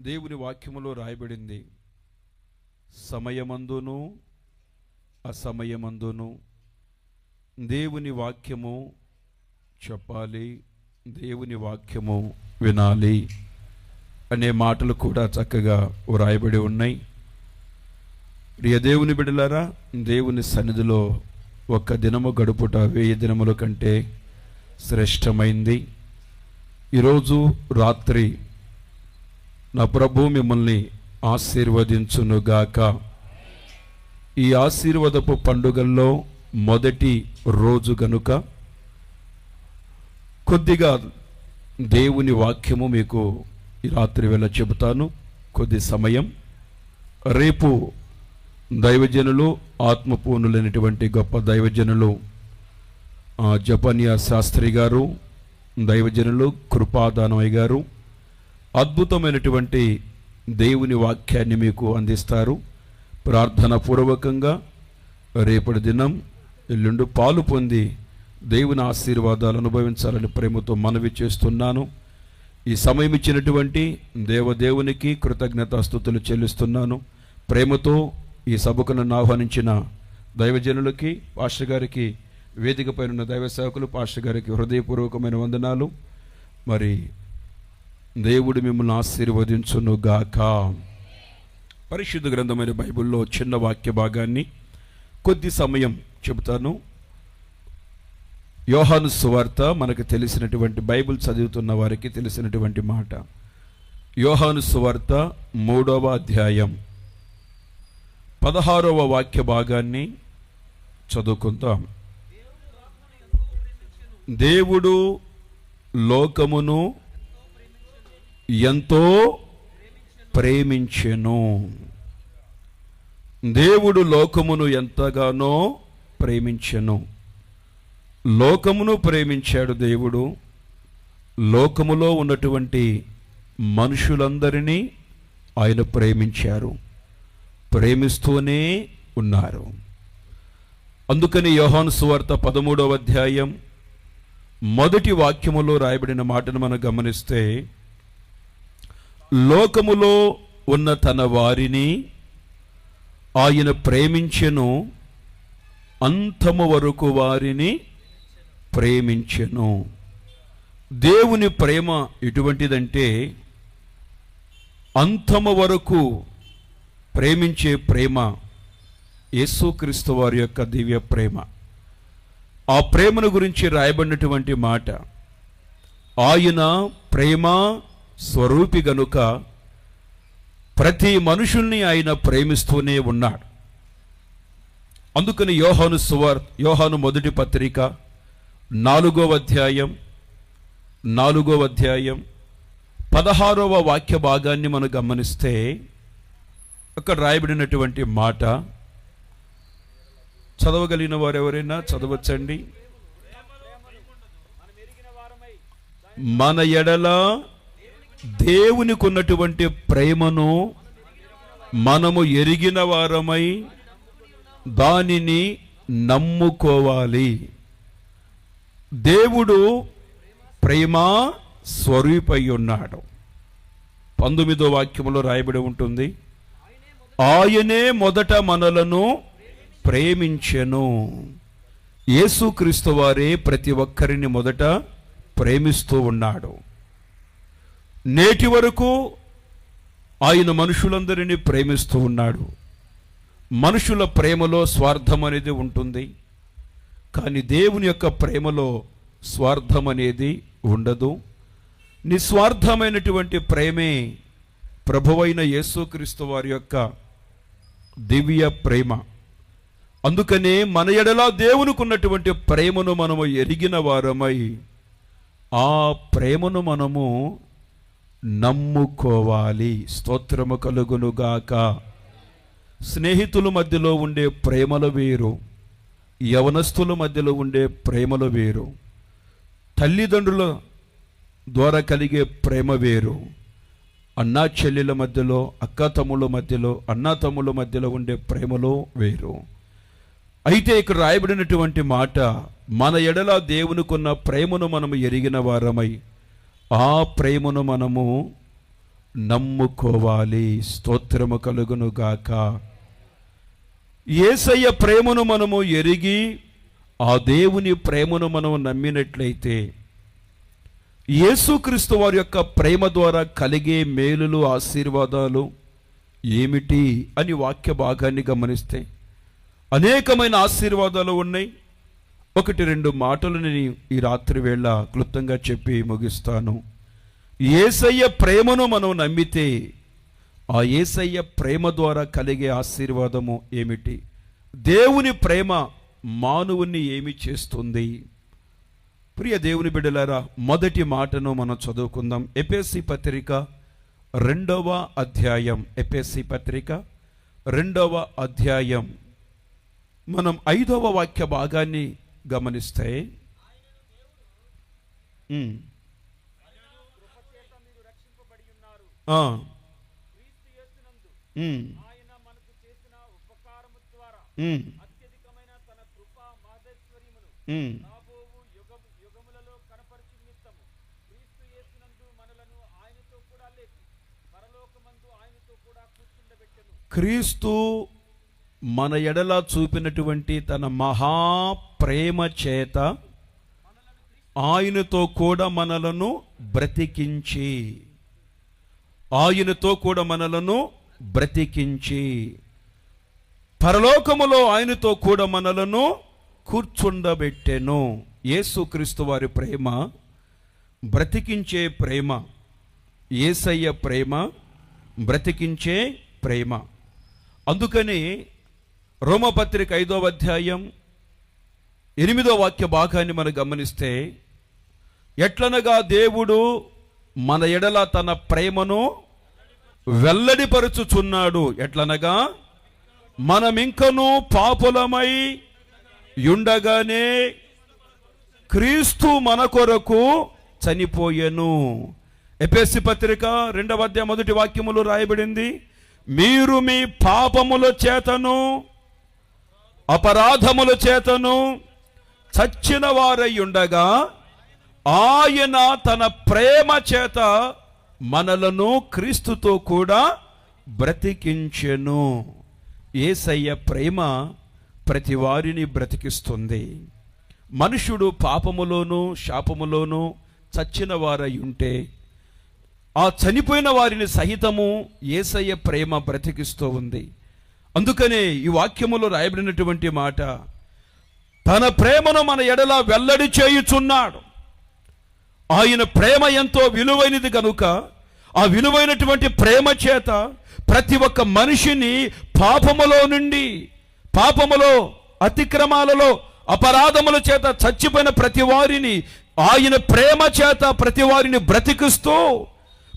దేవుని వాక్యములో రాయబడింది, సమయమందును అసమయమందును దేవుని వాక్యము చెప్పాలి, దేవుని వాక్యము వినాలి అనే మాటలు కూడా చక్కగా వ్రాయబడి ఉన్నాయి. ప్రియ దేవుని బిడ్డలారా, దేవుని సన్నిధిలో ఒక్క దినము గడుపుట 1000 దినముల కంటే శ్రేష్టమైంది. ఈరోజు రాత్రి నా ప్రభు మిమ్మల్ని ఆశీర్వదించునుగాక. ఈ ఆశీర్వాదపు పండుగల్లో మొదటి రోజు గనుక కొద్దిగా దేవుని వాక్యము మీకు ఈ రాత్రి వేళ చెబుతాను. కొద్ది సమయం రేపు దైవజనులు, ఆత్మపూర్ణులైనటువంటి గొప్ప దైవజనులు జపనియా శాస్త్రి గారు, దైవజనులు కృపాదానయ్య గారు అద్భుతమైనటువంటి దేవుని వాక్యాన్ని మీకు అందిస్తారు. ప్రార్థన పూర్వకంగా రేపటి దినం ఎల్లుండి పాలు పొంది దేవుని ఆశీర్వాదాలు అనుభవించాలని ప్రేమతో మనవి చేస్తున్నాను. ఈ సమయం ఇచ్చినటువంటి దేవదేవునికి కృతజ్ఞతాస్తుతులు చెల్లిస్తున్నాను. ప్రేమతో ఈ సభకు నన్ను ఆహ్వానించిన దైవజనులకి, పాస్టర్ గారికి, వేదిక పైన ఉన్న దైవ సేవకులు, పాస్టర్ గారికి హృదయపూర్వకమైన వందనాలు. మరి దేవుడు మిమ్మల్ని ఆశీర్వదించునుగాక. పరిశుద్ధ గ్రంథమైన బైబిల్లో చిన్న వాక్య భాగాన్ని కొద్ది సమయం చెబుతాను. యోహాను సువార్త మనకు తెలిసినటువంటి, బైబిల్ చదువుతున్న వారికి తెలిసినటువంటి మాట. యోహాను సువార్త 3వ అధ్యాయం 16వ వాక్య భాగాన్ని చదువుకుందాం. దేవుడు లోకమును ఎంతో ప్రేమించెను. దేవుడు లోకమును ఎంతగానో ప్రేమించెను. లోకమును ప్రేమించాడు దేవుడు. లోకములో ఉన్నటువంటి మనుషులందరినీ ఆయన ప్రేమించారు, ప్రేమిస్తూనే ఉన్నారు. అందుకని యోహాను సువార్త 13వ అధ్యాయం మొదటి వాక్యములో రాయబడిన మాటను మనం గమనిస్తే, లోకములో ఉన్న తన వారిని ఆయన ప్రేమించెను, అంతము వరకు వారిని ప్రేమించెను. దేవుని ప్రేమ ఎటువంటిదంటే, అంతము వరకు ప్రేమించే ప్రేమ యేసుక్రీస్తు వారి యొక్క దివ్య ప్రేమ. ఆ ప్రేమను గురించి రాయబడినటువంటి మాట, ఆయన ప్రేమ స్వరూపి గనుక ప్రతి మనుషుల్ని ఆయన ప్రేమిస్తూనే ఉన్నాడు. అందుకని యోహాను మొదటి పత్రిక 4వ అధ్యాయం 16వ వాక్య భాగాన్ని మనం గమనిస్తే, అక్కడ రాయబడినటువంటి మాట చదవగలిగిన వారు ఎవరైనా చదవచ్చండి. మన ఎడల దేవునికి ఉన్నటువంటి ప్రేమను మనము ఎరిగిన వారమై దానిని నమ్ముకోవాలి. దేవుడు ప్రేమ స్వరూపై ఉన్నాడు. 19వ వాక్యములో రాయబడి ఉంటుంది, ఆయనే మొదట మనలను ప్రేమించెను. యేసుక్రీస్తు వారే ప్రతి ఒక్కరిని మొదట ప్రేమిస్తూ ఉన్నాడు. నేటి వరకు ఆయన మనుషులందరినీ ప్రేమిస్తూ ఉన్నాడు. మనుషుల ప్రేమలో స్వార్థం అనేది ఉంటుంది, కానీ దేవుని యొక్క ప్రేమలో స్వార్థం అనేది ఉండదు. నిస్వార్థమైనటువంటి ప్రేమే ప్రభువైన యేసుక్రీస్తు వారి యొక్క దివ్య ప్రేమ. అందుకనే మన ఎడల దేవునికి ఉన్నటువంటి ప్రేమను మనము ఎరిగిన వారమై ఆ ప్రేమను మనము నమ్ముకోవాలి. స్తోత్రము కలుగునుగాక. స్నేహితుల మధ్యలో ఉండే ప్రేమలు వేరు, యవనస్తుల మధ్యలో ఉండే ప్రేమలు వేరు, తల్లిదండ్రుల ద్వారా కలిగే ప్రేమ వేరు, అన్నా చెల్లెల మధ్యలో, అక్క తమ్ముళ్ళ మధ్యలో, అన్నా తమ్ముళ్ళ మధ్యలో ఉండే ప్రేమలో వేరు. అయితే ఇక్కడ రాయబడినటువంటి మాట, మన ఎడల దేవునికున్న ప్రేమను మనము ఎరిగిన వారమై ఆ ప్రేమను మనము నమ్ముకోవాలి. స్తోత్రము కలుగును గాక. యేసయ్య ప్రేమను మనము ఎరిగి ఆ దేవుని ప్రేమను మనం నమ్మినట్లయితే యేసుక్రీస్తు వారి యొక్క ప్రేమ ద్వారా కలిగే మేలులు, ఆశీర్వాదాలు ఏమిటి అని వాక్య భాగాన్ని గమనిస్తే అనేకమైన ఆశీర్వాదాలు ఉన్నాయి. 1-2 మాటలు నేను ఈ రాత్రి వేళ క్లుప్తంగా చెప్పి ముగిస్తాను. యేసయ్య ప్రేమను మనం నమ్మితే ఆ యేసయ్య ప్రేమ ద్వారా కలిగే ఆశీర్వాదము ఏమిటి? దేవుని ప్రేమ మానవుని ఏమి చేస్తుంది? ప్రియ దేవుని బిడ్డలారా, మొదటి మాటను మనం చదువుకుందాం. ఎఫెసీ పత్రిక 2వ అధ్యాయం. ఎఫెసీ పత్రిక 2వ అధ్యాయం మనం 5వ వాక్య భాగాన్ని గమనిస్తే, క్రీస్తు మన ఎడల చూపినటువంటి తన మహాప్రేమ చేత ఆయనతో కూడా మనలను బ్రతికించి, పరలోకములో ఆయనతో కూడా మనలను కూర్చుండబెట్టెను. యేసుక్రీస్తు వారి ప్రేమ బ్రతికించే ప్రేమ. యేసయ్య ప్రేమ బ్రతికించే ప్రేమ. అందుకని రోమపత్రిక 5వ అధ్యాయం 8వ వాక్య భాగాన్ని మనం గమనిస్తే, ఎట్లనగా దేవుడు మన ఎడల తన ప్రేమను వెల్లడిపరుచుచున్నాడు. ఎట్లనగా మనమింకను పాపులమై యుండగానే క్రీస్తు మన కొరకు చనిపోయెను. ఎఫెసీ పత్రిక 2వ అధ్యాయం 1వ వాక్యములో రాయబడింది, మీరు మీ పాపముల చేతను అపరాధముల చేతను చచ్చిన వారై ఉండగా ఆయన తన ప్రేమ చేత మనలను క్రీస్తుతో కూడా బ్రతికించెను. యేసయ్య ప్రేమ ప్రతి వారిని బ్రతికిస్తుంది. మనుషుడు పాపములోను శాపములోను చచ్చిన వారై ఉంటే ఆ చనిపోయిన వారిని సహితము యేసయ్య ప్రేమ బ్రతికిస్తూ ఉంది. అందుకనే ఈ వాక్యములో రాయబడినటువంటి మాట, తన ప్రేమను మన ఎడల వెల్లడి చేయుచున్నాడు. ఆయన ప్రేమ ఎంతో విలువైనది కనుక ఆ విలువైనటువంటి ప్రేమ చేత ప్రతి ఒక్క మనిషిని పాపములో నుండి, పాపములో, అతిక్రమాలలో, అపరాధముల చేత చచ్చిపోయిన ప్రతి వారిని ఆయన ప్రేమ చేత ప్రతి వారిని బ్రతికిస్తూ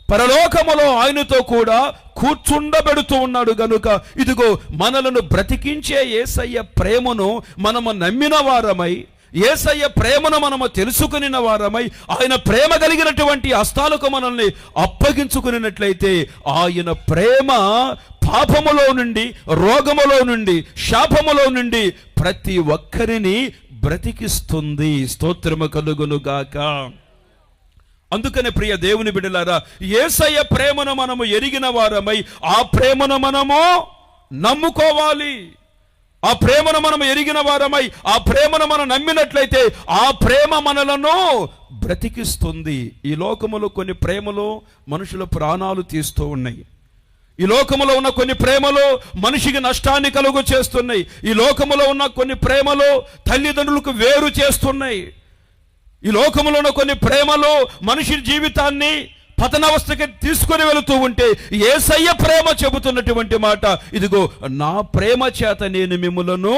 పరలోకములో ఆయనతో కూడా కూర్చుండబెడుతూ ఉన్నాడు. గనుక ఇదిగో మనలను బ్రతికించే యేసయ్య ప్రేమను మనము నమ్మిన వారమై, యేసయ్య ప్రేమను మనము తెలుసుకునిన వారమై, ఆయన ప్రేమ కలిగినటువంటి హస్తాలకు మనల్ని అప్పగించుకున్నట్లయితే ఆయన ప్రేమ పాపములో నుండి, రోగములో నుండి, శాపములో నుండి ప్రతి ఒక్కరిని బ్రతికిస్తుంది. స్తోత్రము కలుగును గాక. అందుకనే ప్రియ దేవుని బిడ్డలారా, యేసయ్య ప్రేమను మనము ఎరిగిన వారమై ఆ ప్రేమను మనము నమ్ముకోవాలి. ఆ ప్రేమను మనం ఎరిగిన వారమై ఆ ప్రేమను మనం నమ్మినట్లయితే ఆ ప్రేమ మనలను బ్రతికిస్తుంది. ఈ లోకములో కొన్ని ప్రేమలు మనుషుల ప్రాణాలు తీస్తూ ఉన్నాయి. ఈ లోకములో ఉన్న కొన్ని ప్రేమలు మనిషికి నష్టాన్ని కలుగు చేస్తున్నాయి. ఈ లోకములో ఉన్న కొన్ని ప్రేమలు తల్లిదండ్రులకు వేరు చేస్తున్నాయి. ఈ లోకములో ఉన్న కొన్ని ప్రేమలు మనిషి జీవితాన్ని పతనావస్థకి తీసుకొని వెళుతూ ఉంటే యేసయ్య ప్రేమ చెబుతున్నటువంటి మాట, ఇదిగో నా ప్రేమ చేత నేను మిమ్ములను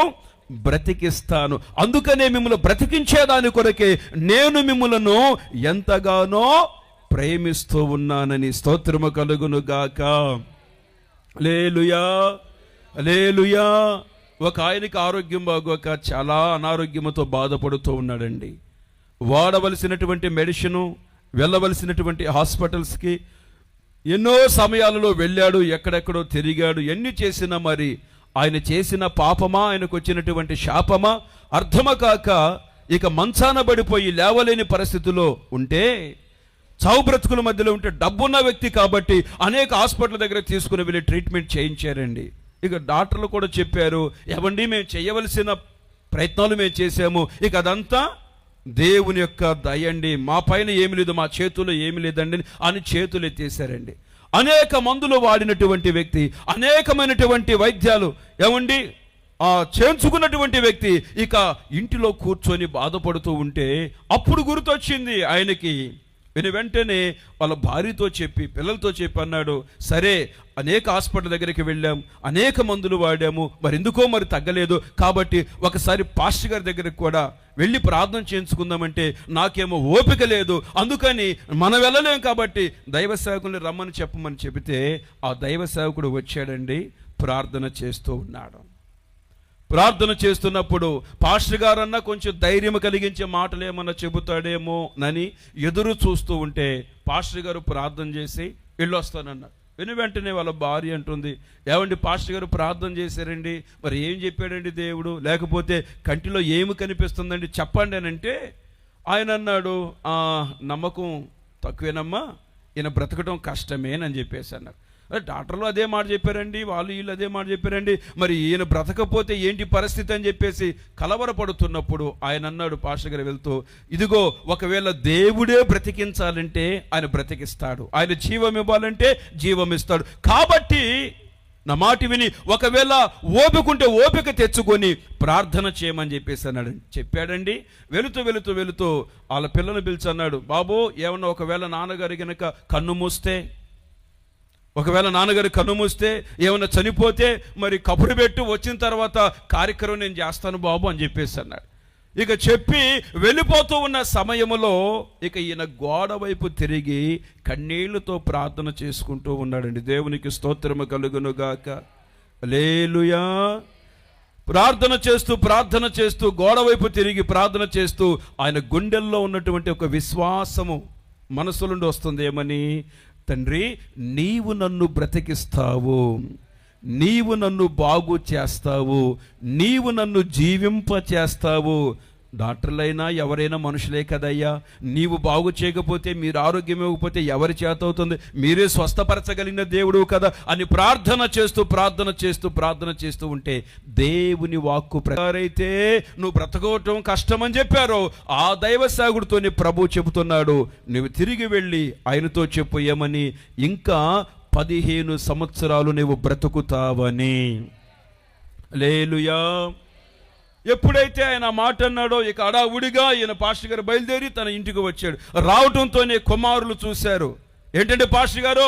బ్రతికిస్తాను. అందుకనే మిమ్మల్ని బ్రతికించేదాని కొరకే నేను మిమ్ములను ఎంతగానో ప్రేమిస్తూ ఉన్నానని. స్తోత్రము కలుగును గాక. హల్లెలూయా, హల్లెలూయా. ఒక ఆయనకి ఆరోగ్యం బాగోక చాలా అనారోగ్యంతో బాధపడుతూ ఉన్నాడండి. వాడవలసినటువంటి మెడిసిను, వెళ్ళవలసినటువంటి హాస్పిటల్స్కి ఎన్నో సమయాలలో వెళ్ళాడు, ఎక్కడెక్కడో తిరిగాడు. ఎన్ని చేసినా మరి ఆయన చేసిన పాపమా, ఆయనకు వచ్చినటువంటి శాపమా అర్థమ కాక ఇక మంచాన పడిపోయి లేవలేని పరిస్థితిలో ఉంటే చావు బ్రతుకుల మధ్యలో ఉంటే డబ్బున్న వ్యక్తి కాబట్టి అనేక హాస్పిటల్ దగ్గర తీసుకుని వెళ్ళి ట్రీట్మెంట్ చేయించారండి. ఇక డాక్టర్లు కూడా చెప్పారు, ఏమండి మేము చేయవలసిన ప్రయత్నాలు మేము చేసాము, ఇక అదంతా దేవుని యొక్క దయండి, మా పైన ఏమి లేదు, మా చేతుల్లో ఏమి లేదండి అని చేతులు ఎత్తేసారండి. అనేక మందులు వాడినటువంటి వ్యక్తి, అనేకమైనటువంటి వైద్యాలు ఏమండి చేయించుకున్నటువంటి వ్యక్తి ఇక ఇంటిలో కూర్చొని బాధపడుతూ ఉంటే అప్పుడు గుర్తొచ్చింది ఆయనకి. వెంటనే వాళ్ళ భార్యతో చెప్పి పిల్లలతో చెప్పి అన్నాడు, సరే అనేక హాస్పిటల్ దగ్గరికి వెళ్ళాం, అనేక మందులు వాడాము, మరి ఎందుకో మరి తగ్గలేదు, కాబట్టి ఒకసారి పాస్టర్ గారి దగ్గరికి కూడా వెళ్ళి ప్రార్థన చేయించుకుందామంటే నాకేమో ఓపిక లేదు, అందుకని మనం వెళ్ళలేం, కాబట్టి దైవ సేవకుల్ని రమ్మని చెప్పమని చెబితే ఆ దైవ సేవకుడు వచ్చాడండి. ప్రార్థన చేస్తూ ఉన్నాడు. ప్రార్థన చేస్తున్నప్పుడు పాస్టర్ గారన్నా కొంచెం ధైర్యం కలిగించే మాటలు ఏమన్నా చెబుతాడేమో నని ఎదురు చూస్తూ ఉంటే పాస్టర్ గారు ప్రార్థన చేసి వెళ్ళొస్తానన్నారు. వెంటనే వాళ్ళ భార్య అంటుంది, ఏమండి పాస్టర్ గారు ప్రార్థన చేశారండి, మరి ఏం చెప్పాడండి దేవుడు, లేకపోతే కంటిలో ఏమి కనిపిస్తుందండి చెప్పండి అని అంటే ఆయన అన్నాడు, నమ్మకం తక్కువేనమ్మా, ఈయన బ్రతకడం కష్టమేనని చెప్పేసి అన్నారు. డాక్టర్లు అదే మాట చెప్పారండి, వీళ్ళు అదే మాట చెప్పారండి, మరి ఈయన బ్రతకపోతే ఏంటి పరిస్థితి అని చెప్పేసి కలవరపడుతున్నప్పుడు ఆయన అన్నాడు పాస్టర్ గారు వెళ్తూ, ఇదిగో ఒకవేళ దేవుడే బ్రతికించాలంటే ఆయన బ్రతికిస్తాడు, ఆయన జీవం ఇవ్వాలంటే జీవం ఇస్తాడు, కాబట్టి నా మాట విని ఒకవేళ ఓపికంటే ఓపిక తెచ్చుకొని ప్రార్థన చేయమని చెప్పేసి అన్నాడు. చెప్పాడండి. వెళుతూ వాళ్ళ పిల్లలు పిలిచి అన్నాడు, బాబు ఏమన్నా ఒకవేళ నాన్నగారి కనుక కన్ను మూస్తే, ఒకవేళ నాన్నగారు కన్ను మూస్తే ఏమైనా చనిపోతే మరి కబురు పెట్టు, వచ్చిన తర్వాత కార్యక్రమం నేను చేస్తాను బాబు అని చెప్పేసి అన్నాడు. ఇక చెప్పి వెళ్ళిపోతూ ఉన్న సమయంలో ఇక ఈయన గోడ వైపు తిరిగి కన్నీళ్లతో ప్రార్థన చేసుకుంటూ ఉన్నాడండి. దేవునికి స్తోత్రము కలుగును గాక. హల్లెలూయా. ప్రార్థన చేస్తూ గోడ వైపు తిరిగి ప్రార్థన చేస్తూ ఆయన గుండెల్లో ఉన్నటువంటి ఒక విశ్వాసము మనసు నుండి వస్తుంది. ఏమని, తండ్రి నీవు నన్ను బ్రతికిస్తావు, నీవు నన్ను బాగు చేస్తావు, నీవు నన్ను జీవింప చేస్తావు. డాక్టర్లైనా ఎవరైనా మనుషులే కదయ్యా, నీవు బాగు చేయకపోతే, మీరు ఆరోగ్యం ఇవ్వకపోతే ఎవరి చేత అవుతుంది, మీరే స్వస్థపరచగలిగిన దేవుడు కదా అని ప్రార్థన చేస్తూ ఉంటే దేవుని వాక్కు ప్రకారైతే నువ్వు బ్రతకవటం కష్టమని చెప్పారో ఆ దైవ సేవకుడితోనే ప్రభు చెబుతున్నాడు, నువ్వు తిరిగి వెళ్ళి ఆయనతో చెప్పు ఏమని, ఇంకా 15 సంవత్సరాలు నువ్వు బ్రతుకుతావని. హల్లెలూయా. ఎప్పుడైతే ఆయన మాట అన్నాడో ఇక అడావుడిగా ఈయన పాస్టర్ గారు బయలుదేరి తన ఇంటికి వచ్చాడు. రావటంతోనే కుమారులు చూశారు. ఏంటంటే పాస్టర్ గారు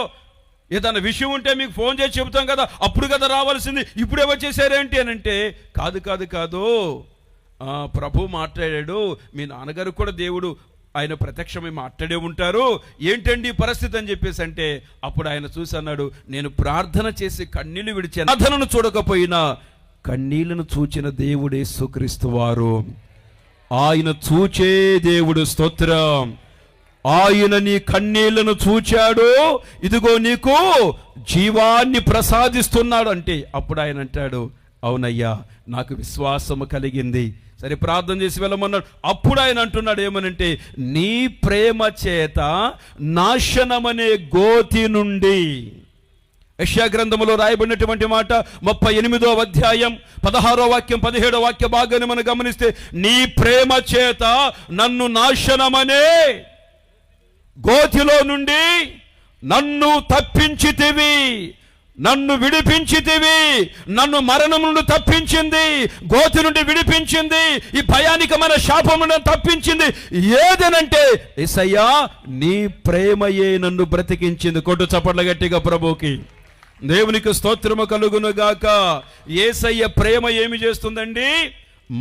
ఏదైనా విషయం ఉంటే మీకు ఫోన్ చేసి చెబుతాం కదా, అప్పుడు కదా రావాల్సింది, ఇప్పుడే వచ్చేసారేంటి అని అంటే, కాదు ప్రభు మాట్లాడాడు, మీ నాన్నగారు కూడా దేవుడు ఆయన ప్రత్యక్షమై మాట్లాడే ఉంటారు, ఏంటండి పరిస్థితి అని చెప్పేసి అంటే అప్పుడు ఆయన చూసి అన్నాడు, నేను ప్రార్థన చేసి కన్నీళ్లు విడిచాను, ప్రార్థనను చూడకపోయినా కన్నీళ్లను చూచిన దేవుడే యేసుక్రీస్తు వారు. ఆయన చూచే దేవుడు. స్తోత్రం. ఆయన నీ కన్నీళ్లను చూచాడు, ఇదిగో నీకు జీవాన్ని ప్రసాదిస్తున్నాడు అంటే అప్పుడు ఆయన అంటాడు, అవునయ్యా నాకు విశ్వాసము కలిగింది, సరే ప్రార్థన చేసి వెళ్ళమన్నాడు. అప్పుడు ఆయన అంటున్నాడు ఏమనంటే, నీ ప్రేమ చేత నాశనమనే గోతి నుండి, యెషయా గ్రంథములో రాయబడినటువంటి మాట 38వ అధ్యాయం 16వ వాక్యం 17వ వాక్య భాగాన్ని మనం గమనిస్తే, నీ ప్రేమ చేత నన్ను నాశనమనే గోతిలో నుండి నన్ను తప్పించితివి, నన్ను విడిపించితివి, నన్ను మరణం నుండి తప్పించింది, గోతి నుండి విడిపించింది, ఈ భయానికమైన శాపం నుండి తప్పించింది ఏదనంటే యేసయ్యా నీ ప్రేమయే నన్ను బ్రతికించింది. కొట్టు చప్పట్ల గట్టిగా ప్రభువుకి. దేవునికి స్తోత్రము కలుగును గాక. యేసయ్య ప్రేమ ఏమి చేస్తుందండి?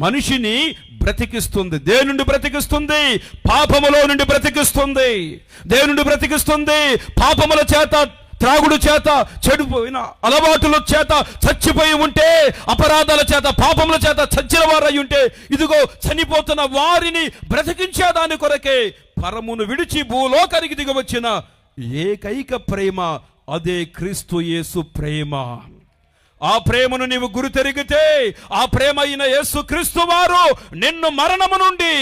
మనిషిని బ్రతికిస్తుంది. దేని నుండి బ్రతికిస్తుంది? పాపములో నుండి బ్రతికిస్తుంది. దేని నుండి బ్రతికిస్తుంది? పాపముల చేత, త్రాగుడు చేత, చెడిపోయిన అలవాటుల చేత చచ్చిపోయి ఉంటే, అపరాధాల చేత, పాపముల చేత చచ్చిన వారై ఉంటే, ఇదిగో చనిపోతున్న వారిని బ్రతికించే దాని కొరకే పరమును విడిచి భూలోకానికి దిగి వచ్చిన ఏకైక ప్రేమ అదే క్రీస్తు యేసు ప్రేమ. ఆ ప్రేమను నీవు గురితెరిగితే, ఆ ప్రేమ అయిన యేసు క్రీస్తు వారు నిన్ను మరణము నుండి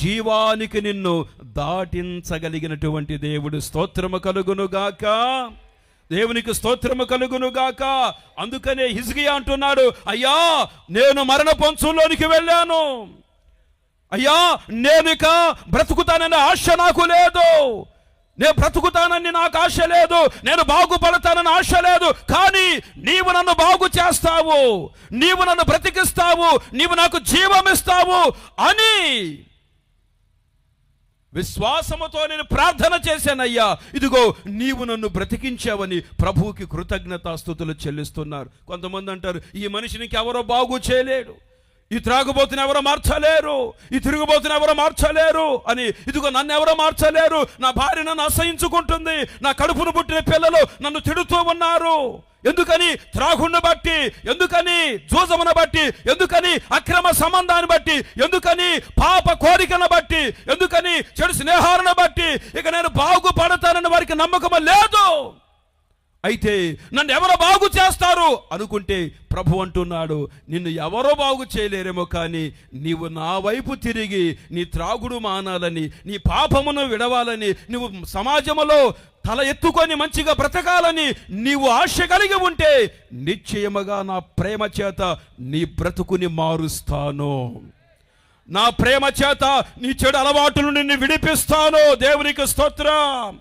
జీవానికి నిన్ను దాటించగలిగినటువంటి దేవుడు. స్తోత్రము కలుగునుగాక, దేవునికి స్తోత్రము కలుగునుగాక. అందుకనే హిజ్కియా అంటున్నాడు, అయ్యా నేను మరణ పంచులోనికి వెళ్ళాను, అయ్యా నేను ఇక బ్రతుకుతాననే ఆశ నాకు లేదు, నేను బ్రతుకుతానని నాకు ఆశ లేదు, నేను బాగుపడతానని ఆశ లేదు, కానీ నీవు నన్ను బాగు చేస్తావు, నీవు నన్ను బ్రతికిస్తావు, నీవు నాకు జీవం ఇస్తావు అని విశ్వాసముతో నేను ప్రార్థన చేశానయ్యా, ఇదిగో నీవు నన్ను బ్రతికించావని ప్రభువుకి కృతజ్ఞతాస్తుతులు చెల్లిస్తున్నారు. కొంతమంది అంటారు, ఈ మనిషినికి ఎవరో బాగు చేయలేడు, ఈ త్రాగుబోతుని ఎవరో మార్చలేరు, ఈ తిరుగుబోతుని ఎవరో మార్చలేరు అని. ఇదిగో నన్ను ఎవరో మార్చలేరు, నా భార్య నన్ను అసహించుకుంటుంది, నా కడుపును పుట్టిన పిల్లలు నన్ను తిడుతూ ఉన్నారు. ఎందుకని? త్రాగుణ్ణి బట్టి, ఎందుకని జూజమును బట్టి, ఎందుకని అక్రమ సంబంధాన్ని బట్టి, ఎందుకని పాప కోరికను బట్టి, ఎందుకని చెడు స్నేహాలను బట్టి ఇక నేను బాగుపడతానని వారికి నమ్మకం లేదు. అయితే నన్ను ఎవరో బాగు చేస్తారు అనుకుంటే ప్రభు అంటున్నాడు, నిన్ను ఎవరో బాగు చేయలేరేమో, కానీ నీవు నా వైపు తిరిగి నీ త్రాగుడు మానాలని, నీ పాపమును విడవాలని, నువ్వు సమాజంలో తల ఎత్తుకొని మంచిగా బ్రతకాలని నీవు ఆశ కలిగి ఉంటే నిశ్చయముగా నా ప్రేమ చేత నీ బ్రతుకుని మారుస్తాను, నా ప్రేమ చేత నీ చెడు అలవాటు నుండి నిన్ను విడిపిస్తాను. దేవునికి స్తోత్రం.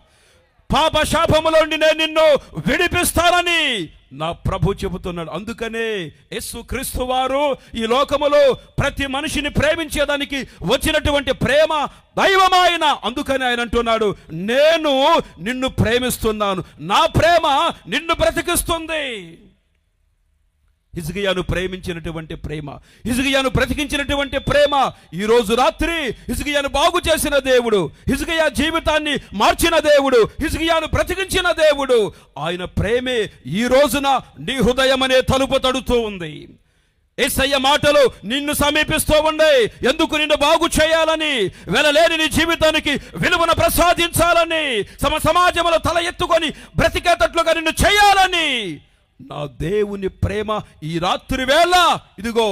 పాప శాపములో నుండి నేను నిన్ను విడిపిస్తానని నా ప్రభు చెబుతున్నాడు. అందుకనే యేసుక్రీస్తు వారు ఈ లోకములో ప్రతి మనిషిని ప్రేమించేదానికి వచ్చినటువంటి ప్రేమ దైవమైన. అందుకని ఆయన అంటున్నాడు, నేను నిన్ను ప్రేమిస్తున్నాను, నా ప్రేమ నిన్ను బ్రతికిస్తుంది. హిజ్కియాను ప్రేమించినటువంటి ప్రేమ, హిజ్కియాను బ్రతికించినటువంటి ప్రేమ ఈ రోజు రాత్రి హిజ్కియాను బాగు చేసిన దేవుడు, హిజ్కియా జీవితాన్ని మార్చిన దేవుడు, హిజ్కియాను బ్రతికించిన దేవుడు. ఆయన ప్రేమే ఈ రోజున నీ హృదయం అనే తలుపు తడుతూ ఉంది. యేసయ్య మాటలు నిన్ను సమీపిస్తూ ఉండే, ఎందుకు నిన్ను బాగు చేయాలని, వెలలేని నీ జీవితానికి విలువను ప్రసాదించాలని, సమాజంలో తల ఎత్తుకొని బ్రతికేటట్లుగా నిన్ను చేయాలని నా దేవుని ప్రేమ ఈ రాత్రి వేళ ఇదిగో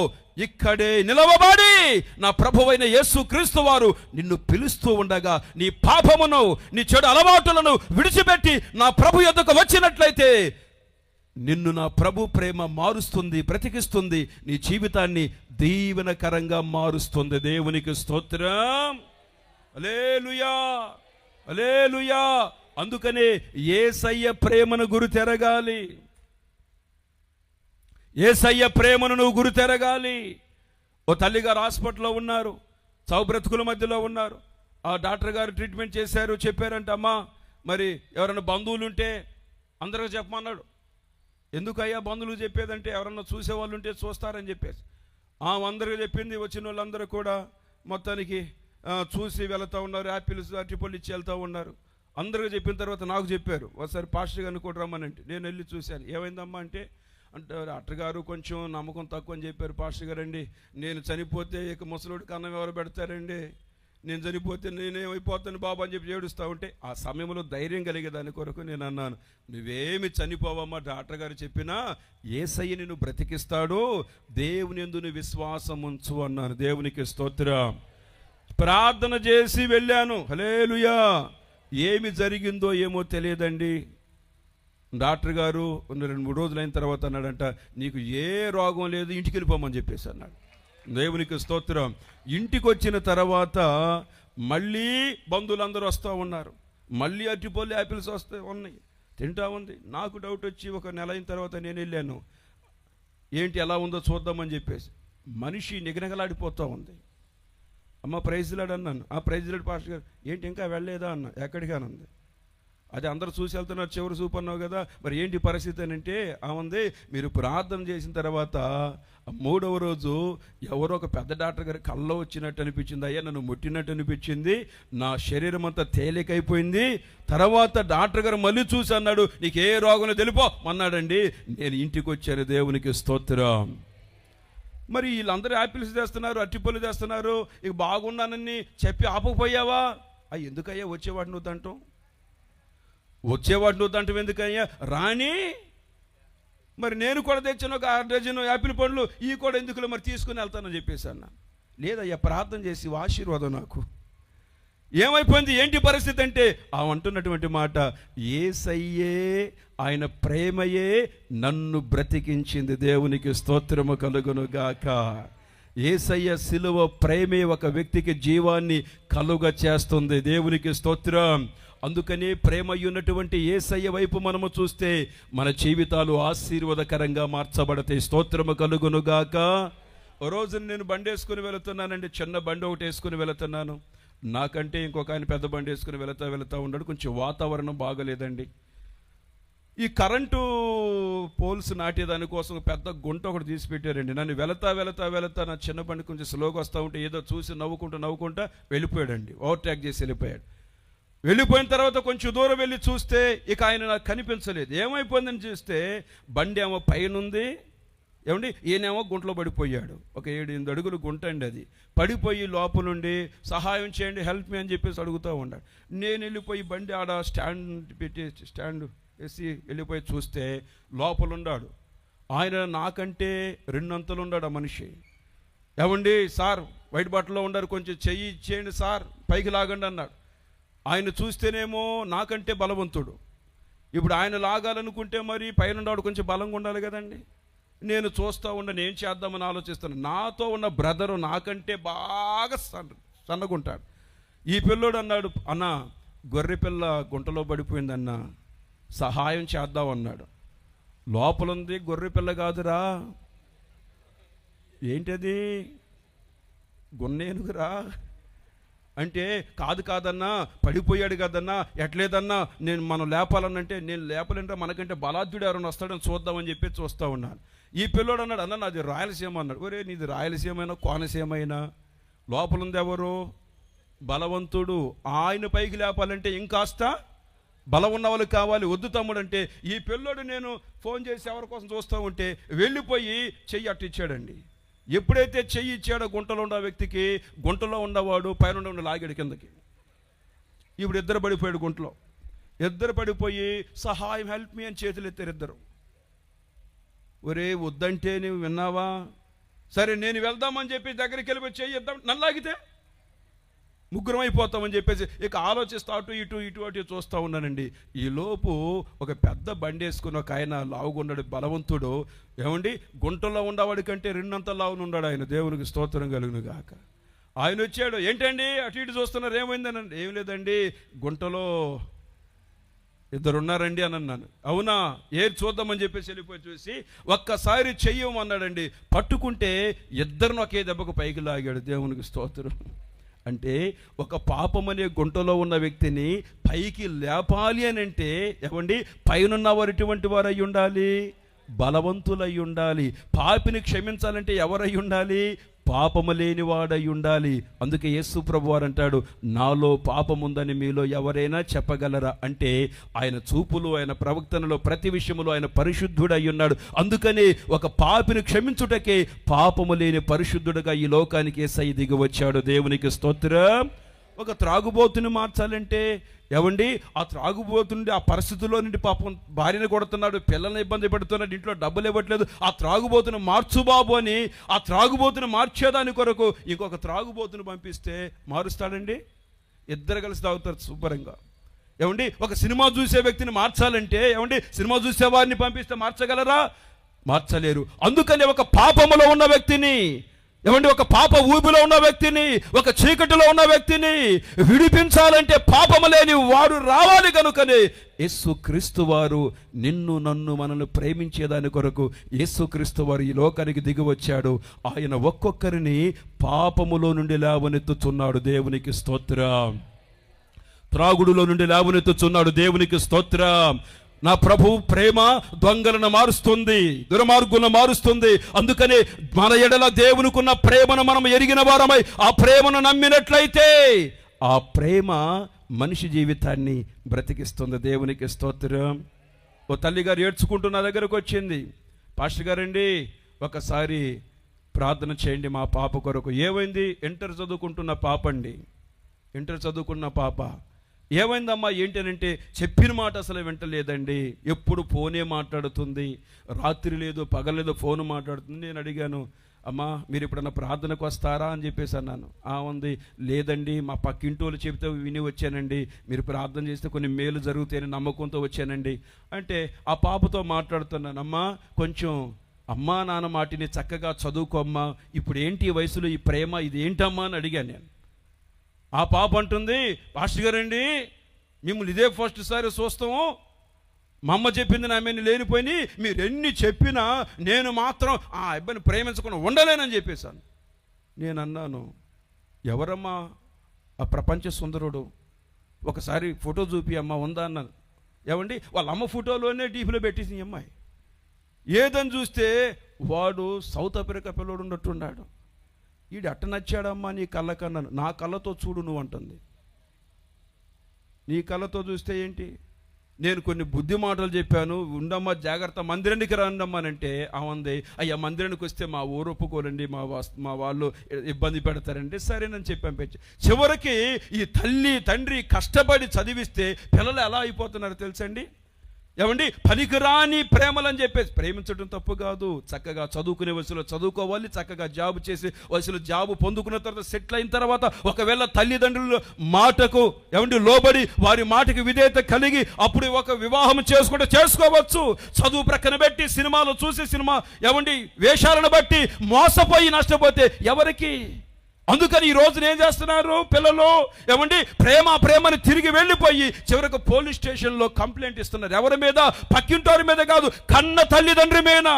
ఇక్కడే నిలవబడి నా ప్రభువైన యేసుక్రీస్తు వారు నిన్ను పిలుస్తూ ఉండగా, నీ పాపమును నీ చెడు అలవాటులను విడిచిపెట్టి నా ప్రభు యొద్దకు వచ్చినట్లయితే నిన్ను నా ప్రభు ప్రేమ మారుస్తుంది, బ్రతికిస్తుంది, నీ జీవితాన్ని దీవెనకరంగా మారుస్తుంది. దేవునికి స్తోత్రం. హల్లెలూయా, హల్లెలూయా. అందుకనే యేసయ్య ప్రేమను గుర్తెరగాలి, యేసయ్య ప్రేమను నువ్వు గుర్తెరగాలి. ఓ తల్లిగారు హాస్పిటల్లో ఉన్నారు, చావు బ్రతుకుల మధ్యలో ఉన్నారు. ఆ డాక్టర్ గారు ట్రీట్మెంట్ చేశారు, చెప్పారంట, అమ్మా మరి ఎవరైనా బంధువులు ఉంటే అందరూ చెప్పమన్నాడు. ఎందుకయ్యా బంధువులు చెప్పేదంటే, ఎవరన్నా చూసేవాళ్ళు ఉంటే చూస్తారని చెప్పేసి అందరికీ చెప్పింది. వచ్చిన వాళ్ళందరూ కూడా మొత్తానికి చూసి వెళుతూ ఉన్నారు, యాపిల్స్ అరటిపళ్ళు ఇచ్చి వెళ్తూ ఉన్నారు. అందరికీ చెప్పిన తర్వాత నాకు చెప్పారు, ఒకసారి పాస్టర్ గారిని కూడా రమ్మనంటే నేను వెళ్ళి చూశాను. ఏమైందమ్మా అంటే డాక్టర్ గారు కొంచెం నమ్మకం తక్కువ అని చెప్పారు. పాస్టర్ గారు అండి, నేను చనిపోతే ఇక ముసలోడికి అన్నం ఎవరు పెడతారండి, నేను చనిపోతే నేనేమైపోతాను బాబు అని చెప్పి ఏడుస్తూ ఉంటే ఆ సమయంలో ధైర్యం కలిగేదాని కొరకు నేను అన్నాను, నువ్వేమి చనిపోవమ్మా, డాక్టర్ గారు చెప్పినా యేసయ్య నిన్ను బ్రతికిస్తాడు, దేవుని యందు నీ విశ్వాసం ఉంచు అన్నాను. దేవునికి స్తోత్రం. ప్రార్థన చేసి వెళ్ళాను. హల్లెలూయా. ఏమి జరిగిందో ఏమో తెలియదండి. డాక్టర్ గారు 2-3 రోజులు అయిన తర్వాత అన్నాడంట, నీకు ఏ రోగం లేదు, ఇంటికి వెళ్ళిపోమని చెప్పేసి అన్నాడు. దేవునికి స్తోత్రం. ఇంటికి వచ్చిన తర్వాత మళ్ళీ బంధువులందరూ వస్తూ ఉన్నారు, మళ్ళీ అరటిపళ్ళు యాపిల్స్ ఉన్నాయి, తింటా ఉంది. నాకు డౌట్ వచ్చి 1 నెల అయిన తర్వాత నేను వెళ్ళాను, ఏంటి ఎలా ఉందో చూద్దామని చెప్పేసి. మనిషి నిగనగలాడిపోతూ ఉంది. అమ్మ ప్రైజ్లాడు అన్నాను. ఆ ప్రైజ్లాడు పాస్టర్ గారు, ఏంటి ఇంకా వెళ్ళలేదా అన్న. ఎక్కడికానుంది, అది అందరూ చూసి వెళ్తున్నారు, చివరి చూపు అన్నావు కదా, మరి ఏంటి పరిస్థితి అని అంటే ఉంది, మీరు ప్రార్థన చేసిన తర్వాత 3వ రోజు ఎవరో ఒక పెద్ద డాక్టర్ గారి కల్లో వచ్చినట్టు అనిపించింది, అయ్యా నన్ను ముట్టినట్టు అనిపించింది, నా శరీరం అంతా తేలికైపోయింది. తర్వాత డాక్టర్ గారు మళ్ళీ చూసి అన్నాడు, నీకు ఏ రోగం తెలిపో అన్నాడండి. నేను ఇంటికి వచ్చాను. దేవునికి స్తోత్రం. మరి వీళ్ళందరూ యాపిల్స్ తెస్తున్నారు, అరటిపళ్ళు తెస్తున్నారు, ఇక బాగున్నానని చెప్పి ఆపకపోయావా? ఎందుకయ్యా వచ్చేవాడిని వద్దంటాం, వచ్చేవాడిని వద్దంటాం ఎందుకయ్యా? రాని మరి నేను కూడా తెచ్చాను ఒక 6 డజను యాపిల్ పండ్లు, ఈ కూడా ఎందుకులో మరి తీసుకుని వెళ్తానని చెప్పేసి అన్న. లేదయ్యా ప్రార్థన చేసి ఆశీర్వాదం నాకు, ఏమైపోయింది, ఏంటి పరిస్థితి అంటే ఆమె అంటున్నటువంటి మాట, యేసయ్యే, ఆయన ప్రేమయే నన్ను బ్రతికించింది. దేవునికి స్తోత్రము కలుగును గాక. యేసయ్య సిలువ ప్రేమే ఒక వ్యక్తికి జీవాన్ని కలుగ చేస్తుంది. దేవునికి స్తోత్రం. అందుకని ప్రేమయ్యున్నటువంటి యేసయ్య వైపు మనము చూస్తే మన జీవితాలు ఆశీర్వాదకరంగా మార్చబడతాయి. స్తోత్రము కలుగును గాక. ఓ రోజు నేను బండి వేసుకుని వెళుతున్నానండి, చిన్న బండి ఒకటి వేసుకుని వెళుతున్నాను. నాకంటే ఇంకొక ఆయన పెద్ద బండి వేసుకుని వెళుతా ఉన్నాడు. కొంచెం వాతావరణం బాగలేదండి. ఈ కరెంటు పోల్స్ నాటేదానికోసం పెద్ద గుంట ఒకటి తీసి పెట్టారండి. నన్ను వెళతా నా చిన్న బండి కొంచెం స్లోగా వస్తూ ఉంటే ఏదో చూసి నవ్వుకుంటా వెళ్ళిపోయాడండి. ఓవర్టేక్ చేసి వెళ్ళిపోయాడు. వెళ్ళిపోయిన తర్వాత కొంచెం దూరం వెళ్ళి చూస్తే ఇక ఆయన నాకు కనిపించలేదు. ఏమైపోయిందని చూస్తే బండి ఏమో పైన ఉంది, ఏమండి, ఈయనేమో గుంటలో పడిపోయాడు. ఒక 7-8 అడుగులు గుంట అండి. అది పడిపోయి లోపల నుండి సహాయం చేయండి, హెల్ప్ మీ అని చెప్పేసి అడుగుతూ ఉన్నాడు. నేను వెళ్ళిపోయి బండి ఆడ స్టాండ్ వేసి వెళ్ళిపోయి చూస్తే లోపల ఉన్నాడు. ఆయన నాకంటే 2 అంతలు ఉన్నాడు ఆ మనిషి. ఏమండి సార్, వైట్ బట్టలో ఉన్నారు, కొంచెం చెయ్యి ఇచ్చేయండి సార్, పైకి లాగండి అన్నాడు. ఆయన చూస్తేనేమో నాకంటే బలవంతుడు. ఇప్పుడు ఆయన లాగాలనుకుంటే మరి పైన ఉన్నాడు కొంచెం బలంగా ఉండాలి కదండి. నేను చూస్తూ ఉండను, ఏం చేద్దామని ఆలోచిస్తాను. నాతో ఉన్న బ్రదరు నాకంటే బాగా సన్నగుంటాడు. ఈ పిల్లోడు అన్నాడు, అన్న గొర్రె పిల్ల గుంటలో పడిపోయిందన్న, సహాయం చేద్దాం అన్నాడు. లోపలుంది గొర్రె పిల్ల కాదురా, ఏంటది, గున్నేనుగురా అంటే, కాదన్నా పడిపోయాడు కదన్నా, ఎట్లేదన్నా మనం లేపాలనంటే, నేను లేపలేంటే మనకంటే బలాద్యుడు ఎవరైనా వస్తాడని చూద్దామని చెప్పి చూస్తూ ఉన్నాను. ఈ పిల్లోడు అన్నాడు, అన్న నాది రాయలసీమ అన్నాడు. ఒరే నీది రాయలసీమైనా కోనసీమైనా లోపలుంది ఎవరు, బలవంతుడు. ఆయన పైకి లేపాలంటే ఇంకాస్త బలం ఉన్న వాళ్ళు కావాలి. వద్దు తమ్ముడు అంటే, ఈ పిల్లోడు నేను ఫోన్ చేసి ఎవరి కోసం చూస్తూ ఉంటే వెళ్ళిపోయి చెయ్యి అట్టు ఇచ్చాడండి. ఎప్పుడైతే చెయ్యి ఇచ్చాడో గుంటలో ఉన్న వ్యక్తికి, గుంటలో ఉన్నవాడు పైన ఉండి లాగాడు కిందకి. ఇప్పుడు ఇద్దరు పడిపోయాడు గుంటలో. ఇద్దరు పడిపోయి సహాయం, హెల్ప్ మీ అని చేతులు ఎత్తారు ఇద్దరు. ఒరే వద్దంటే నువ్వు విన్నావా, సరే నేను వెళ్దామని చెప్పి దగ్గరికి వెళ్ళిపోయి చెయ్యి ఇద్దాం, నన్ను లాగితే ముగ్గురం అయిపోతామని చెప్పేసి ఇక ఆలోచిస్తూ అటు చూస్తూ ఉన్నానండి. ఈలోపు ఒక పెద్ద బండి వేసుకుని ఒక ఆయన లావుగున్నాడు, బలవంతుడు. ఏమండి, గుంటలో ఉండవాడి కంటే 2 అంతలు లావును ఉన్నాడు ఆయన. దేవునికి స్తోత్రం కలుగును గాక. ఆయన వచ్చాడు, ఏంటండి అటు ఇటు చూస్తున్నారు, ఏమైందనండి. ఏం లేదండి, గుంటలో 2 ఉన్నారండి అని అన్నాను. అవునా, ఏది చూద్దామని చెప్పేసి వెళ్ళిపోయి చూసి ఒక్కసారి చెయ్యమన్నాడండి. పట్టుకుంటే ఇద్దరిని ఒకే దెబ్బకు పైకి లాగాడు. దేవునికి స్తోత్రం. అంటే ఒక పాపం అనే గుంటలో ఉన్న వ్యక్తిని పైకి లేపాలి అని అంటే, ఏమండి, పైనున్న వారు ఎటువంటి వారు అయి ఉండాలి, బలవంతులై ఉండాలి. పాపిని క్షమించాలంటే ఎవరై ఉండాలి, పాపము లేనివాడై ఉండాలి. అందుకే యేసు ప్రభువారు అంటాడు, నాలో పాపముందని మీలో ఎవరైనా చెప్పగలరా అంటే, ఆయన చూపులు, ఆయన ప్రవక్తనలో ప్రతి విషయములో ఆయన పరిశుద్ధుడై ఉన్నాడు. అందుకని ఒక పాపిని క్షమించుటకే పాపము లేని పరిశుద్ధుడుగా ఈ లోకానికి యేసయ్య దిగి వచ్చాడు. దేవునికి స్తోత్రం. ఒక త్రాగుబోతుని మార్చాలంటే, ఏమండి, ఆ త్రాగుబోతుండి ఆ పరిస్థితుల్లో నుండి పాపం భార్యను కొడుతున్నాడు, పిల్లల్ని ఇబ్బంది పెడుతున్నాడు, ఇంట్లో డబ్బులు ఇవ్వట్లేదు, ఆ త్రాగుబోతుని మార్చు బాబు అని ఆ త్రాగుబోతుని మార్చేదాని కొరకు ఇంకొక త్రాగుబోతుని పంపిస్తే మారుస్తాడండి? ఇద్దరు కలిసి తాగుతారు శుభ్రంగా. ఏమండి, ఒక సినిమా చూసే వ్యక్తిని మార్చాలంటే, ఏమండి, సినిమా చూసే వారిని పంపిస్తే మార్చగలరా? మార్చలేరు. అందుకని ఒక పాపములో ఉన్న వ్యక్తిని, ఏమండి, ఒక పాప ఊబిలో ఉన్న వ్యక్తిని, ఒక చీకటిలో ఉన్న వ్యక్తిని విడిపించాలంటే పాపము లేని వాడు రావాలి. కనుకనే యేసుక్రీస్తు వారు నిన్ను నన్ను మనల్ని ప్రేమించేదాని కొరకు యేసుక్రీస్తు వారు ఈ లోకానికి దిగి వచ్చాడు. ఆయన ఒక్కొక్కరిని పాపములో నుండి లేవనెత్తుచున్నాడు. దేవునికి స్తోత్రం. త్రాగుడులో నుండి లేవనెత్తుచున్నాడు. దేవునికి స్తోత్రం. నా ప్రభు ప్రేమ దొంగలను మారుస్తుంది, దుర్మార్గులను మారుస్తుంది. అందుకని మన ఎడల దేవునికున్న ప్రేమను మనం ఎరిగిన వారమై ఆ ప్రేమను నమ్మినట్లయితే ఆ ప్రేమ మనిషి జీవితాన్ని బ్రతికిస్తుంది. దేవునికి స్తోత్రం. ఓ తల్లిగారు ఏడ్చుకుంటూ నా దగ్గరకు వచ్చింది, పాస్టర్ గారండి ఒకసారి ప్రార్థన చేయండి మా పాప కొరకు. ఏమైంది? ఇంటర్ చదువుకుంటున్న పాప అండి, ఇంటర్ చదువుకున్న పాప. ఏమైందమ్మా ఏంటనంటే, చెప్పిన మాట అసలు వింటలేదండి, ఎప్పుడు ఫోనే మాట్లాడుతుంది, రాత్రి లేదు పగలేదు ఫోన్ మాట్లాడుతుంది. నేను అడిగాను, అమ్మా మీరు ఎప్పుడన్నా ప్రార్థనకు వస్తారా అని చెప్పేసి అన్నాను. ఉంది, లేదండి మా పక్కింటోళ్ళు చెబితే విని వచ్చానండి, మీరు ప్రార్థన చేస్తే కొన్ని మేలు జరుగుతాయని నమ్మకంతో వచ్చానండి అంటే ఆ పాపతో మాట్లాడుతున్నాను, అమ్మా కొంచెం అమ్మా నాన్న మాటిని చక్కగా చదువుకోమ్మా, ఇప్పుడు ఏంటి ఈ వయసులో ఈ ప్రేమ ఇది ఏంటమ్మా అని అడిగాను నేను. ఆ పాప అంటుంది, పాస్టర్ గారండి మిమ్మల్ని ఇదే ఫస్ట్ సారి చూస్తాము, మా అమ్మ చెప్పింది నా మీద లేనిపోయి మీరు ఎన్ని చెప్పినా నేను మాత్రం ఆ అబ్బాయిని ప్రేమించకుండా ఉండలేనని చెప్పేశాను. నేను అన్నాను, ఎవరమ్మా ఆ ప్రపంచ సుందరుడు, ఒకసారి ఫోటో చూపి అమ్మ ఉందా అన్నాను. ఏమండి వాళ్ళ అమ్మ ఫోటోలోనే డీపీలో పెట్టేసి ఈ అమ్మాయి ఏదని చూస్తే వాడు సౌత్ ఆఫ్రికా పిల్లోడు ఉన్నట్టున్నాడు. వీడు అట్ట నచ్చాడమ్మా నీ కళ్ళకన్నాను. నా కళ్ళతో చూడు నువ్వు అంటుంది. నీ కళ్ళతో చూస్తే ఏంటి, నేను కొన్ని బుద్ధి మాటలు చెప్పాను, ఉండమ్మా జాగ్రత్త మందిరానికి రండమ్మానంటే ఉంది, అయ్యా మందిరానికి వస్తే మా ఊరు ఒప్పుకోరండి, మా వాళ్ళు ఇబ్బంది పెడతారండి, సరేనని చెప్పాను. చివరికి ఈ తల్లి తండ్రి కష్టపడి చదివిస్తే పిల్లలు ఎలా అయిపోతున్నారు తెలుసండి. ఏమండి పనికిరాని ప్రేమలని చెప్పేసి, ప్రేమించడం తప్పు కాదు, చక్కగా చదువుకునే వయసులో చదువుకోవాలి, చక్కగా జాబు చేసి వయసులో జాబు పొందుకున్న తర్వాత సెటిల్ అయిన తర్వాత ఒకవేళ తల్లిదండ్రుల మాటకు ఏమండి లోబడి వారి మాటకి విధేయత కలిగి అప్పుడు ఒక వివాహం చేసుకోవచ్చు. చదువు ప్రక్కన పెట్టి సినిమాలు చూసి సినిమా ఏమండి వేషాలను బట్టి మోసపోయి నష్టపోతే ఎవరికి? అందుకని ఈ రోజున ఏం చేస్తున్నారు పిల్లలు, ఏమండి ప్రేమని తిరిగి వెళ్ళిపోయి చివరికి పోలీస్ స్టేషన్లో కంప్లైంట్ ఇస్తున్నారు. ఎవరి మీద? పక్కింటోరి మీద కాదు, కన్న తల్లిదండ్రి మీద.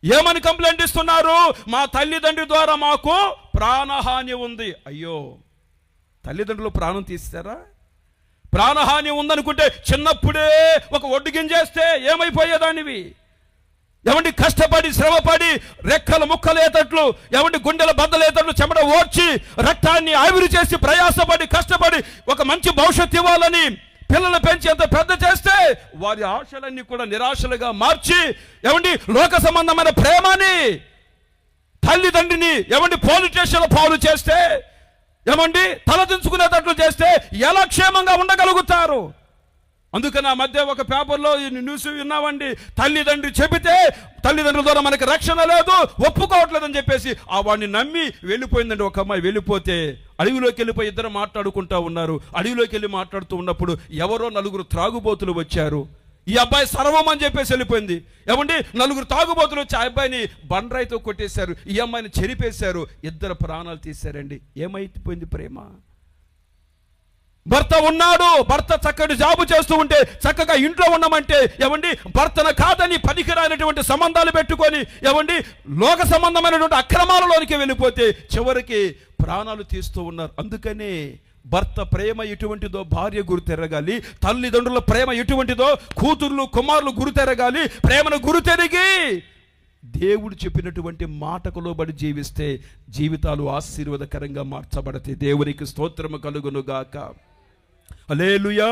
ఏమని కంప్లైంట్ ఇస్తున్నారు? మా తల్లిదండ్రి ద్వారా మాకు ప్రాణహాని ఉంది. అయ్యో, తల్లిదండ్రులు ప్రాణం తీస్తారా? ప్రాణహాని ఉందనుకుంటే చిన్నప్పుడే ఒక ఒడ్డు గింజేస్తే ఏమైపోయేదానివి? ఏమండి కష్టపడి శ్రమపడి రెక్కల ముక్కలేతట్లు ఏమండి గుండెల బద్దలేతట్లు చెమట ఓడ్చి రక్తాన్ని ఆవిరి చేసి ప్రయాసపడి కష్టపడి ఒక మంచి భవిష్యత్తు ఇవ్వాలని పిల్లలు పెంచి అంత పెద్ద చేస్తే వారి ఆశలన్నీ కూడా నిరాశలుగా మార్చి ఏమండి లోక సంబంధమైన ప్రేమని తల్లిదండ్రిని ఏమండి పోలీస్ స్టేషన్లో పాలు చేస్తే ఏమండి తలదించుకునేటట్లు చేస్తే ఎలా క్షేమంగా ఉండగలుగుతారు? అందుకని ఆ మధ్య ఒక పేపర్లో న్యూస్ విన్నామండి, తల్లిదండ్రి చెబితే తల్లిదండ్రుల ద్వారా మనకి రక్షణ లేదు, ఒప్పుకోవట్లేదని చెప్పేసి ఆ వాడిని నమ్మి వెళ్ళిపోయిందండి. ఒక అమ్మాయి వెళ్ళిపోతే అడవిలోకి వెళ్ళిపోయి ఇద్దరు మాట్లాడుకుంటా ఉన్నారు. అడవిలోకి వెళ్ళి మాట్లాడుతూ ఉన్నప్పుడు ఎవరో నలుగురు త్రాగుబోతులు వచ్చారు. ఈ అబ్బాయి సర్వం అని చెప్పేసి వెళ్ళిపోయింది. ఏమండి నలుగురు తాగుబోతులు వచ్చి ఆ అబ్బాయిని బండ్రాయితో కొట్టేశారు, ఈ అమ్మాయిని చెరిపేశారు, ఇద్దరు ప్రాణాలు తీశారండి. ఏమైపోయింది ప్రేమ? భర్త ఉన్నాడు, భర్త చక్కటి జాబు చేస్తూ ఉంటే చక్కగా ఇంట్లో ఉన్నామంటే ఏమండి భర్తను కాదని పనికిరానటువంటి సంబంధాలు పెట్టుకొని ఏమండి లోక సంబంధమైనటువంటి అక్రమాలలోనికి వెళ్ళిపోతే చివరికి ప్రాణాలు తీస్తూ ఉన్నారు. అందుకనే భర్త ప్రేమ ఎటువంటిదో భార్య గుర్తెరగాలి, తల్లిదండ్రుల ప్రేమ ఎటువంటిదో కూతుర్లు కుమారులు గుర్తెరగాలి. ప్రేమను గుర్తెరిగి దేవుడు చెప్పినటువంటి మాటకు లోబడి జీవిస్తే జీవితాలు ఆశీర్వాదకరంగా మార్చబడతాయి. దేవునికి స్తోత్రము కలుగును గాక. హల్లెలూయా.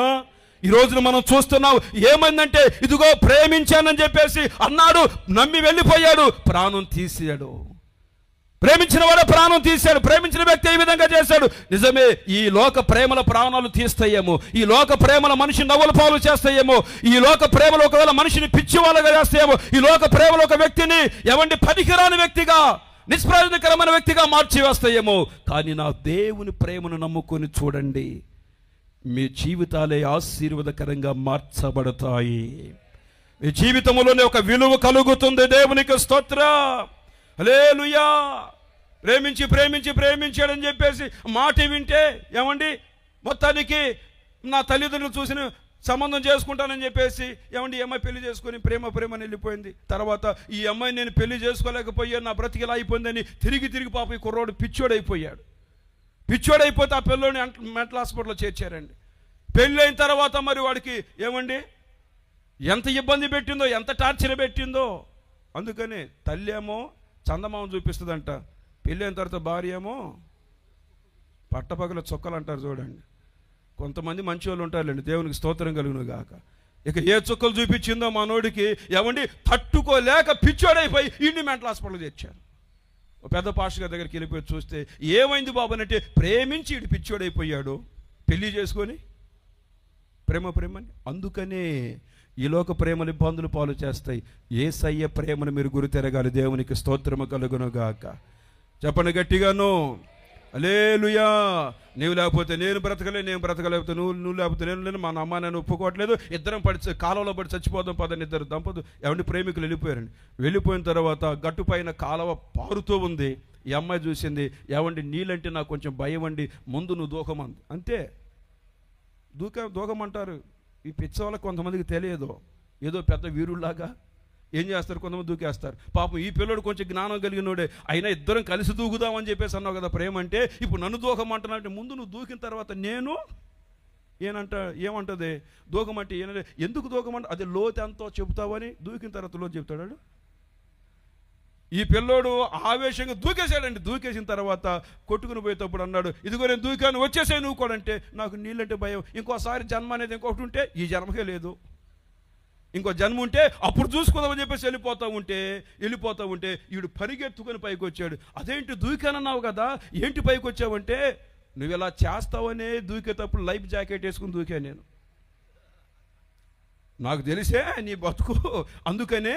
ఈ రోజున మనం చూస్తున్నాం ఏమైందంటే ఇదిగో ప్రేమించానని చెప్పేసి అన్నాడు, నమ్మి వెళ్ళిపోయాడు, ప్రాణం తీసాడు. ప్రేమించిన వాడు ప్రాణం తీశాడు. ప్రేమించిన వ్యక్తి ఏ విధంగా చేశాడు? నిజమే, ఈ లోక ప్రేమల ప్రాణాలు తీస్తాయేమో, ఈ లోక ప్రేమల మనిషి నవ్వుల పాలు చేస్తాయేమో, ఈ లోక ప్రేమలో ఒకవేళ మనిషిని పిచ్చి వాళ్ళగా చేస్తాయేమో, ఈ లోక ప్రేమలో ఒక వ్యక్తిని ఏమండి పనికిరాని వ్యక్తిగా నిష్ప్రయోజనకరమైన వ్యక్తిగా మార్చి వేస్తాయేమో. కానీ నా దేవుని ప్రేమను నమ్ముకొని చూడండి, మీ జీవితాలే ఆశీర్వాదకరంగా మార్చబడతాయి. మీ జీవితంలోనే ఒక విలువ కలుగుతుంది. దేవునికి స్తోత్రం. హల్లెలూయా. ప్రేమించాడని చెప్పేసి మాట వింటే ఏమండి మొత్తానికి నా తల్లిదండ్రులు చూసిన సంబంధం చేసుకుంటానని చెప్పేసి ఏమండి అమ్మాయి పెళ్లి చేసుకొని ప్రేమని వెళ్ళిపోయింది. తర్వాత ఈ అమ్మాయి నేను పెళ్లి చేసుకోలేకపోయాను, నా బ్రతికి ఇలా అయిపోయిందని తిరిగి పాప ఈ కుర్రోడు పిచ్చోడైపోతే ఆ పిల్లోని మెంటల్ హాస్పిటల్లో చేర్చారండి. పెళ్ళి అయిన తర్వాత మరి వాడికి ఏమండి ఎంత ఇబ్బంది పెట్టిందో, ఎంత టార్చర్ పెట్టిందో. అందుకని తల్లి ఏమో చందమామ చూపిస్తుందంట, పెళ్ళి అయిన తర్వాత భార్య ఏమో పట్టపగల చొక్కలు అంటారు చూడండి. కొంతమంది మంచి వాళ్ళు ఉంటారులేండి, దేవునికి స్తోత్రం కలుగును గాక. ఇక ఏ చుక్కలు చూపించిందో మనోడికి ఏమండి తట్టుకోలేక పిచ్చోడైపోయి ఇండి మెంటల్ హాస్పిటల్ తెచ్చారు. పెద్ద పాస్టర్ గారి దగ్గరికి వెళ్ళిపోయి చూస్తే ఏమైంది బాబు అంటే ప్రేమించి ఇటు పిచ్చోడైపోయాడు, పెళ్లి చేసుకొని ప్రేమని. అందుకనే ఈ లోక ప్రేమలు ఇబ్బందులు పాలు చేస్తాయి. యేసయ్య ప్రేమను మీరు గురితెరగాలి. దేవునికి స్తోత్రము కలుగునుగాక. చెప్పండి గట్టిగాను హల్లెలూయా. నీవు లేకపోతే నేను బ్రతకలే, నేను బ్రతకలేకపోతే నువ్వు లేకపోతే నేను, మా అమ్మ నేను ఒప్పుకోవట్లేదు, ఇద్దరం కాలువలో పడి చచ్చిపోదాం పదని ఇద్దరు దంపతులు ఏమంటే ప్రేమికులు వెళ్ళిపోయారండి. వెళ్ళిపోయిన తర్వాత గట్టు పైన కాలువ పారుతూ ఉంది. ఈ అమ్మాయి చూసింది, ఏమండి నీళ్ళంటే నాకు కొంచెం భయం అండి, ముందు నువ్వు దూకమంది. అంతే, దూకమంటారు. ఈ పిచ్చ వాళ్ళకి కొంతమందికి తెలియదు, ఏదో పెద్ద వీరుల్లాగా ఏం చేస్తారు, కొంతమంది దూకేస్తారు. పాపం ఈ పిల్లడు కొంచెం జ్ఞానం కలిగినోడే, అయినా ఇద్దరం కలిసి దూకుదామని చెప్పేసి అన్నావు కదా ప్రేమ అంటే. ఇప్పుడు నన్ను దూకమంటున్నావు, ముందు నువ్వు దూకిన తర్వాత నేను ఏమంటది దూకమంటే ఏనంటే, ఎందుకు దూకమంటే అది లోతు ఎంతో చెబుతావని దూకిన తర్వాత లోతు చెప్తాడు. ఈ పిల్లోడు ఆవేశంగా దూకేశాడండి. దూకేసిన తర్వాత కొట్టుకుని పోయేటప్పుడు అన్నాడు, ఇదిగో నేను దూకాను, వచ్చేసాయి నువ్వు కూడా అంటే. నాకు నీళ్ళంటే భయం, ఇంకోసారి జన్మ అనేది ఇంకొకటి ఉంటే ఈ జన్మకే లేదు, ఇంకో జన్మ ఉంటే అప్పుడు చూసుకుందామని చెప్పేసి వెళ్ళిపోతా ఉంటే వీడు పరిగెత్తుకొని పైకి వచ్చాడు. అదేంటి దూకానన్నావు కదా, ఏంటి పైకి వచ్చావంటే, నువ్వు ఇలా చేస్తావనే దూకేటప్పుడు లైఫ్ జాకెట్ వేసుకుని దూకా నేను, నాకు తెలిసే నీ బతుకు, అందుకనే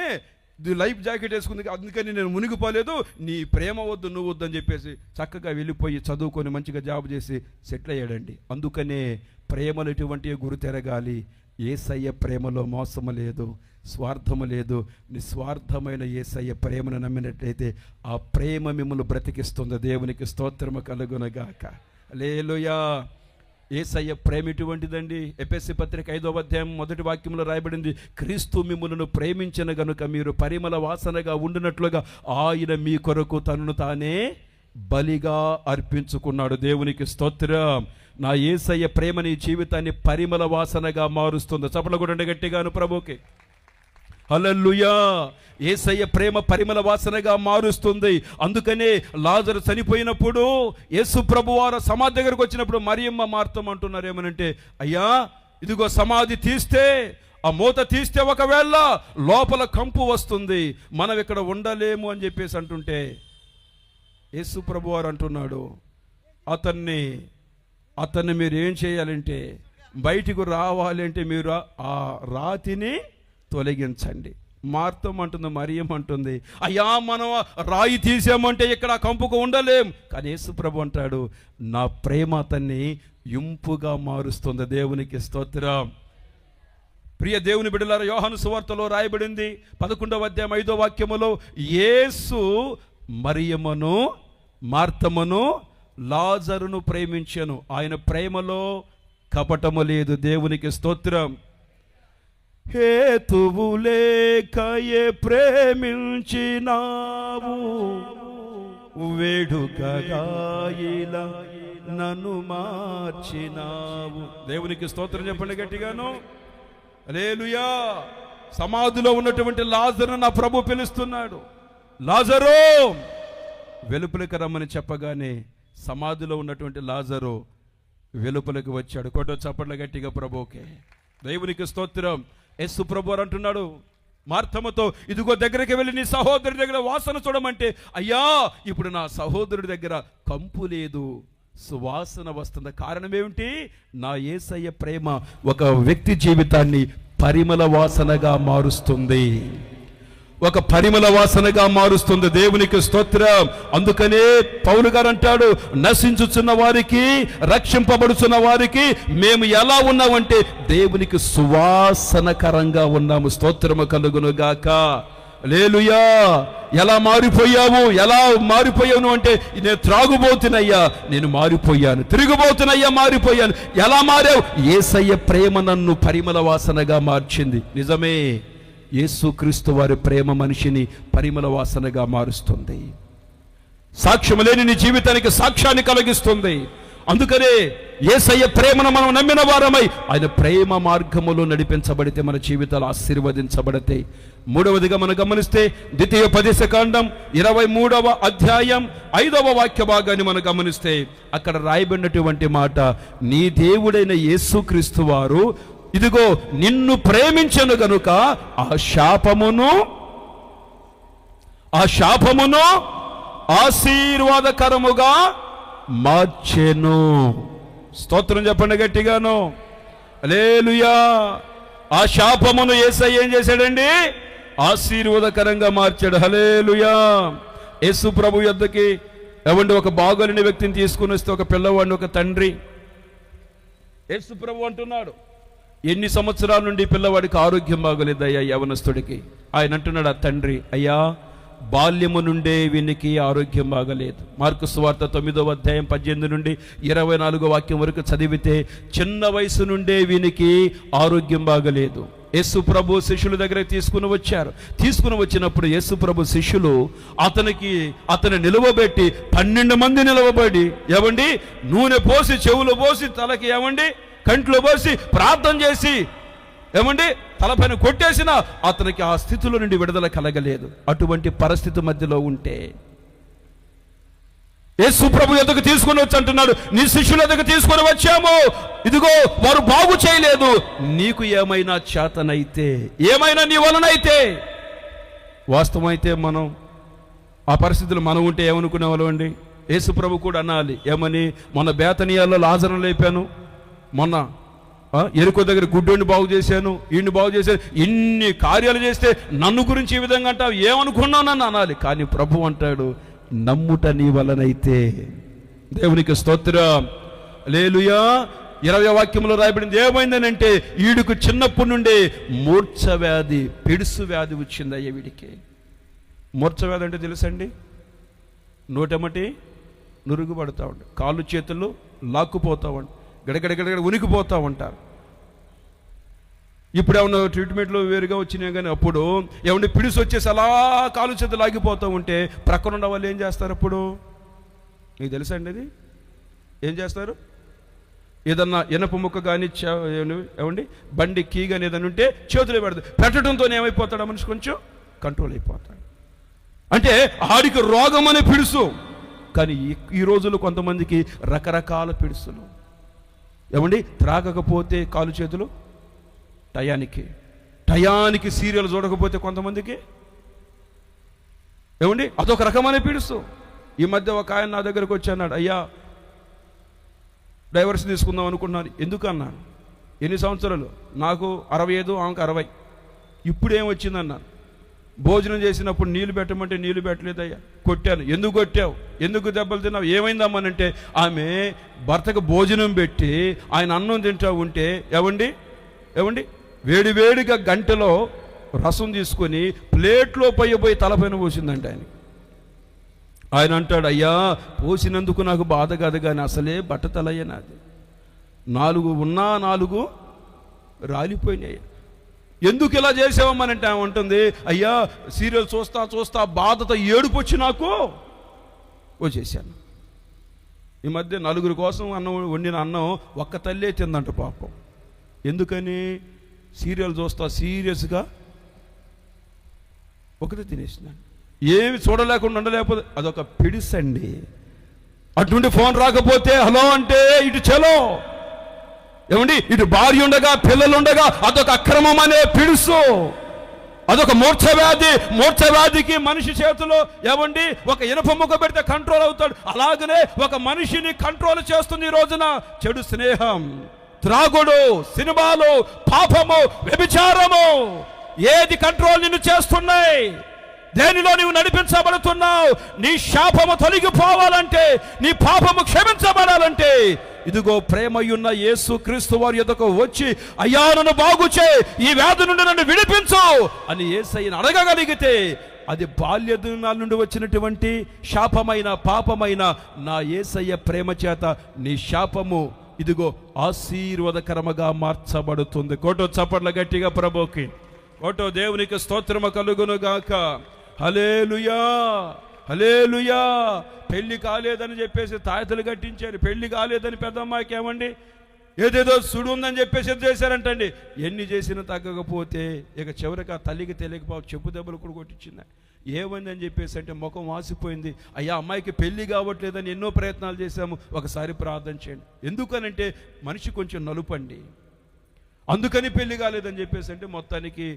లైఫ్ జాకెట్ వేసుకుంది, అందుకని నేను మునిగిపోలేదు, నీ ప్రేమ వద్దు నువ్వు వద్దు అని చెప్పేసి చక్కగా వెళ్ళిపోయి చదువుకొని మంచిగా జాబ్ చేసి సెటిల్ అయ్యాడండి. అందుకనే ప్రేమలు ఎటువంటి గురితెరగాలి. యేసయ్య ప్రేమలో మోసము లేదు, స్వార్థము లేదు. నిస్వార్థమైన యేసయ్య ప్రేమను నమ్మినట్లయితే ఆ ప్రేమ మిమ్మల్ని బ్రతికిస్తుంది. దేవునికి స్తోత్రము కలుగునగాక. హల్లెలూయా. యేసయ్య ప్రేమ ఎటువంటిదండి? ఎఫెసీ పత్రిక 5వ అధ్యాయం 1వ వాక్యంలో రాయబడింది, క్రీస్తు మిమ్ములను ప్రేమించిన గనుక మీరు పరిమళ వాసనగా ఉండినట్లుగా ఆయన మీ కొరకు తనను తానే బలిగా అర్పించుకున్నాడు. దేవునికి స్తోత్రం. నా యేసయ్య ప్రేమ నీ జీవితాన్ని పరిమళ వాసనగా మారుస్తుంది. చప్పట్లు కొట్టండి గట్టిగాను ప్రభుకి. హల్లెలూయా. యేసయ్య ప్రేమ పరిమళ వాసనగా మారుస్తుంది. అందుకనే లాజరు చనిపోయినప్పుడు యేసు ప్రభువారు సమాధి దగ్గరకు వచ్చినప్పుడు మరియమ్మ మార్తమ్మ అంటున్నారు ఏమనంటే, అయ్యా ఇదిగో సమాధి తీస్తే, ఆ మూత తీస్తే ఒకవేళ లోపల కంపు వస్తుంది, మనం ఇక్కడ ఉండలేము అని చెప్పేసి అంటుంటే యేసు ప్రభువారు అంటున్నాడు, అతన్ని మీరు ఏం చేయాలంటే, బయటికి రావాలి అంటే మీరు ఆ రాతిని తొలగించండి. మార్తమ్మ అంటుంది, మరియమ్మ అంటుంది, అయ్యా మనం రాయి తీసామంటే ఇక్కడ కంపుకు ఉండలేం. కానీ యేసు ప్రభు అంటాడు, నా ప్రేమ అతన్ని ఇంపుగా మారుస్తుంది. దేవునికి స్తోత్రం. ప్రియ దేవుని బిడ్డలారా, యోహాను సువార్తలో రాయబడింది 11వ అధ్యాయం 5వ వాక్యములో, యేసు మరియమ్మను మార్తమ్మను లాజరును ప్రేమించెను. ఆయన ప్రేమలో కపటము లేదు. దేవునికి స్తోత్రం. హేతువు లేకయే ప్రేమించినావు, వేడుకగా ఇలా నన్ను మార్చినావు. దేవునికి స్తోత్రం చెప్పండి గట్టిగాను. హల్లెలూయా. సమాధిలో ఉన్నటువంటి లాజరు నా ప్రభు పిలుస్తున్నాడు. లాజరు వెలుపలికి రమ్మని చెప్పగానే సమాధిలో ఉన్నటువంటి లాజరు వెలుపలికి వచ్చాడు. కొట్ట చప్పట్ల గట్టిగా ప్రభువుకే. దేవునికి స్తోత్రం. యేసు ప్రభు అంటున్నాడు మార్తమ్మతో, ఇదిగో దగ్గరికి వెళ్ళి నీ సహోదరుడి దగ్గర వాసన చూడమంటే, అయ్యా ఇప్పుడు నా సహోదరుడి దగ్గర కంపు లేదు, సువాసన వస్తుంది. కారణం ఏమిటి? నా యేసయ్య ప్రేమ ఒక వ్యక్తి జీవితాన్ని పరిమళ వాసనగా మారుస్తుంది, ఒక పరిమళ వాసనగా మారుస్తుంది. దేవునికి స్తోత్రం. అందుకనే పౌలు గారు అంటాడు, నశించుచున్న వారికి, రక్షింపబడుచున్న వారికి మేము ఎలా ఉన్నామంటే దేవునికి సువాసనకరంగా ఉన్నాము. స్తోత్రము కలుగును గాక. హల్లెలూయా. ఎలా మారిపోయావు అంటే, నేను త్రాగుబోతున్నయ్యా, నేను మారిపోయాను, తిరిగిపోతున్నయ్యా, మారిపోయాను. ఎలా మారావు? యేసయ్య ప్రేమ నన్ను పరిమళ వాసనగా మార్చింది. నిజమే, యేసుక్రీస్తు వారి ప్రేమ మనిషిని పరిమళ వాసనగా మారుస్తుంది. సాక్ష్యం లేని నీ జీవితానికి సాక్ష్యాన్ని కలిగిస్తుంది. అందుకనే యేసయ్య ప్రేమను మనం నమ్మిన వారమై ఆయన ప్రేమ మార్గములో నడిపించబడితే మన జీవితాలు ఆశీర్వదించబడితే. మూడవదిగా మనం గమనిస్తే ద్వితీయోపదేశ కాండం 23వ అధ్యాయం 5వ వాక్య భాగాన్ని మనం గమనిస్తే అక్కడ రాయబడినటువంటి మాట, నీ దేవుడైన యేసుక్రీస్తు వారు ఇదిగో నిన్ను ప్రేమించను గనుక ఆ శాపమును ఆశీర్వాదకరముగా మార్చెను. స్తోత్రం చెప్పండి గట్టిగాను. హల్లెలూయా. ఆ శాపమును యేసయ్య ఏం చేశాడండి? ఆశీర్వాదకరంగా మార్చాడు. హల్లెలూయా. యేసు ప్రభు యొద్దకి ఏమండి ఒక బాగోలేని వ్యక్తిని తీసుకుని వస్తే, ఒక పిల్లవాడిని ఒక తండ్రి, యేసు ప్రభు అంటున్నాడు, ఎన్ని సంవత్సరాల నుండి పిల్లవాడికి ఆరోగ్యం బాగోలేదయ్యా యవనస్తుడికి. ఆయన అంటున్నాడు ఆ తండ్రి, అయ్యా బాల్యము నుండే వీనికి ఆరోగ్యం బాగలేదు. మార్కు సువార్త 9వ అధ్యాయం 18 నుండి 24వ వాక్యం వరకు చదివితే, చిన్న వయసు నుండే వీనికి ఆరోగ్యం బాగలేదు. యేసు ప్రభు శిష్యుల దగ్గర తీసుకుని వచ్చినప్పుడు యేసు ప్రభు శిష్యులు అతని నిలవబెట్టి 12 మంది నిలవబడి ఏమండి నూనె పోసి, చెవులు పోసి, తలకి ఏమండి కంట్లో పోసి, ప్రార్థన చేసి ఏమండి తలపైన కొట్టేసిన అతనికి ఆ స్థితిలో నుండి విడుదల కలగలేదు. అటువంటి పరిస్థితి మధ్యలో ఉంటే యేసు ప్రభు యొద్దకు తీసుకుని వచ్చి అంటున్నాడు, నీ శిష్యుల దగ్గర తీసుకొని వచ్చాము, ఇదిగో వారు బాగు చేయలేదు, నీకు ఏమైనా చేతనైతే, ఏమైనా నీ వలనైతే. వాస్తవమైతే మనం ఆ పరిస్థితులు మనం ఉంటే ఏమనుకునే వాళ్ళం అండి? యేసు ప్రభు కూడా అనాలి, ఏమని? మొన్న బేతనియాలో లాజరును లేపాను, మొన్న ఎరుకో దగ్గర గుడ్డోని బాగు చేశాను, ఈయన్ని బాగు చేశాను, ఇన్ని కార్యాలు చేస్తే నన్ను గురించి ఈ విధంగా అంటావు, ఏమనుకున్నానని అనాలి. కానీ ప్రభు అంటాడు, నమ్ముట నీ వలనైతే. దేవునికి స్తోత్రం. హల్లెలూయా. 20వ వాక్యంలో రాయబడింది ఏమైందని అంటే, వీడికి చిన్నప్పటి నుండి మూర్ఛ వ్యాధి, పిడుసు వ్యాధి వచ్చింది అయ్యా వీడికి. మూర్ఛ వ్యాధి అంటే తెలుసండి? నోటెమటి నురుగు పడతా ఉండి, కాళ్ళు చేతులు లాక్కుపోతా ఉండి, గడగడ ఉనికిపోతూ ఉంటారు. ఇప్పుడు ఏమన్నా ట్రీట్మెంట్లు వేరుగా వచ్చినాయి, కానీ అప్పుడు ఏమన్నా పిడిసి వచ్చేసి అలా కాలు చేతులు లాగిపోతూ ఉంటే ప్రక్కన ఉన్న వాళ్ళు ఏం చేస్తారు? అప్పుడు మీకు తెలుసా అండి అది? ఏం చేస్తారు? ఏదన్నా ఇనప ముక్క కానీ ఏమండి బండి కీ కానీ ఏదైనా ఉంటే చేతులు పెట్టడంతో ఏమైపోతాడు? మనిషి కొంచెం కంట్రోల్ అయిపోతాడు. అంటే ఆడికి రోగం అనే పిడుసు. కానీ ఈ రోజుల్లో కొంతమందికి రకరకాల పిడుసులు. ఏమండి త్రాగకపోతే కాలు చేతులు టయానికి సీరియల్ చూడకపోతే కొంతమందికి ఏమండి అదొక రకమైన పిడుసు. ఈ మధ్య ఒక ఆయన నా దగ్గరకు వచ్చి అన్నాడు, అయ్యా డైవర్స్ తీసుకుందాం అనుకున్నాను. ఎందుకు అన్నాను? ఎన్ని సంవత్సరాలు? నాకు 65, ఆమెకు 60. ఇప్పుడేం వచ్చిందన్నాను. భోజనం చేసినప్పుడు నీళ్లు పెట్టమంటే నీళ్లు పెట్టలేదయ్యా, కొట్టాను. ఎందుకు కొట్టావు? ఎందుకు దెబ్బలు తిన్నావు? ఏమైందమ్మనంటే, ఆమె భర్తకు భోజనం పెట్టి ఆయన అన్నం తింటా ఉంటే ఏమండి వేడివేడిగా గంటలో రసం తీసుకొని ప్లేట్లో పోయి తలపైన పోసిందంటే ఆయన అంటాడు, అయ్యా పోసినందుకు నాకు బాధ కాదు, కానీ అసలే బట్టతలయ్య నాది, 4 ఉన్నా 4 రాలిపోయినాయి. ఎందుకు ఇలా చేసావమ్మనంటే ఆమె ఉంటుంది, అయ్యా సీరియల్ చూస్తా బాధతో ఏడుపు వచ్చి నాకు వచ్చేసాను. ఈ మధ్య 4 కోసం వండిన అన్నం ఒక్క తల్లే తిందంట పాపం. ఎందుకని? సీరియల్ చూస్తా సీరియస్గా ఒకటి తినేసినాను. ఏమి చూడలేకుండా ఉండలేకపోతే అదొక పిడిసండి. అటువంటి ఫోన్ రాకపోతే హలో అంటే ఇటు చలో, ఏమండి ఇటు భార్య ఉండగా పిల్లలు ఉండగా అదొక అక్రమం అనే పిడుసు, అదొక మూర్ఛ వ్యాధికి మనిషి చేతిలో ఏమండి ఒక ఇనప ముక్క పెడితే కంట్రోల్ అవుతాడు. అలాగనే ఒక మనిషిని కంట్రోల్ చేస్తుంది ఈ రోజున చెడు స్నేహం, త్రాగుడు, సినిమాలు, పాపము, వ్యభిచారము. ఏది కంట్రోల్ నిన్ను చేస్తున్నాయి? దేనిలో నీవు నడిపించబడుతున్నావు? నీ శాపము తొలగిపోవాలంటే, నీ పాపము క్షమించబడాలంటే, ఇదిగో ప్రేమయున్న యేసు క్రీస్తు వారి యొద్దకు వచ్చి, అయ్యా నన్ను బాగు చేయి, ఈ వ్యాధి నుండి నన్ను విడిపించు అని యేసయ్యను అడగగలిగితే, అది బాల్య దినాల నుండి వచ్చినటువంటి శాపమైన పాపమైన నా యేసయ్య ప్రేమ చేత నీ శాపము ఇదిగో ఆశీర్వాదకరముగా మార్చబడుతుంది. కోటో చప్పట్ల గట్టిగా ప్రభుకి కోటో. దేవునికి స్తోత్రము కలుగును గాక. హల్లెలూయా, హల్లెలూయా. పెళ్లి కాలేదని చెప్పేసి తాయతలు కట్టించారు. పెళ్లి కాలేదని పెద్దమ్మాయికి ఏమండి ఏదేదో సుడు ఉందని చెప్పేసి చేశారంటండి. ఎన్ని చేసినా తగ్గకపోతే ఇక చివరికి ఆ తల్లికి తెలియకపోతే చెప్పు దెబ్బలు కూడా కొట్టించింది. ఏమైందని చెప్పేసి అంటే ముఖం వాసిపోయింది. అయ్యా అమ్మాయికి పెళ్లి కావట్లేదని ఎన్నో ప్రయత్నాలు చేశాము, ఒకసారి ప్రార్థన చేయండి. ఎందుకనంటే మనిషి కొంచెం నలుపండి, అందుకని పెళ్లి కాలేదని చెప్పేసి అంటే మొత్తానికి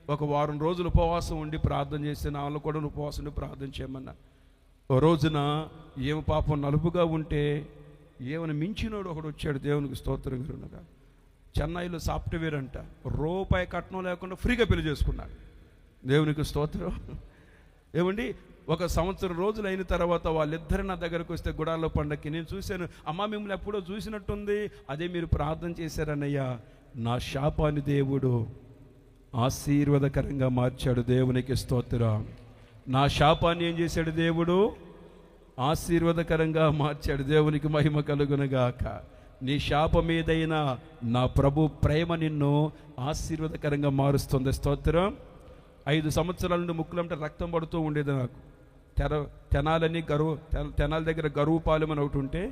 ఒక వారం రోజులు ఉపవాసం ఉండి ప్రార్థన చేస్తే నాలో కూడా ఉపవాసం ఉండి ప్రార్థన చేయమన్నా. ఓ రోజున ఏమి పాపం నలుపుగా ఉంటే ఏమైనా మించినోడు ఒకడు వచ్చాడు. దేవునికి స్తోత్రం కలుగునుగా. చెన్నైలో సాఫ్ట్వేర్ అంట, రూపాయి కట్నం లేకుండా ఫ్రీగా పెళ్లి చేసుకున్నాడు. దేవునికి స్తోత్రం. ఏమండి, 1 సంవత్సరం రోజులు అయిన తర్వాత వాళ్ళిద్దరు నా దగ్గరకు వస్తే గుడాల్లో పండక్కి నేను చూశాను. అమ్మ మిమ్మల్ని ఎప్పుడో చూసినట్టుంది, అదే మీరు ప్రార్థన చేశారన్నయ్యా. నా శాపాన్ని దేవుడు ఆశీర్వాదకరంగా మార్చాడు. దేవునికి స్తోత్రం. నా శాపాన్ని ఏం చేశాడు దేవుడు? ఆశీర్వాదకరంగా మార్చాడు. దేవునికి మహిమ కలుగునుగాక. నీ శాపం ఏదైనా నా ప్రభు ప్రేమ నిన్ను ఆశీర్వాదకరంగా మారుస్తుంది. స్తోత్రం. 5 సంవత్సరాల నుండి ముక్కులంటే రక్తం పడుతూ ఉండేది నాకు. తెనాలని తెనాల దగ్గర గరువు పాలెం అని ఒకటి ఉంటే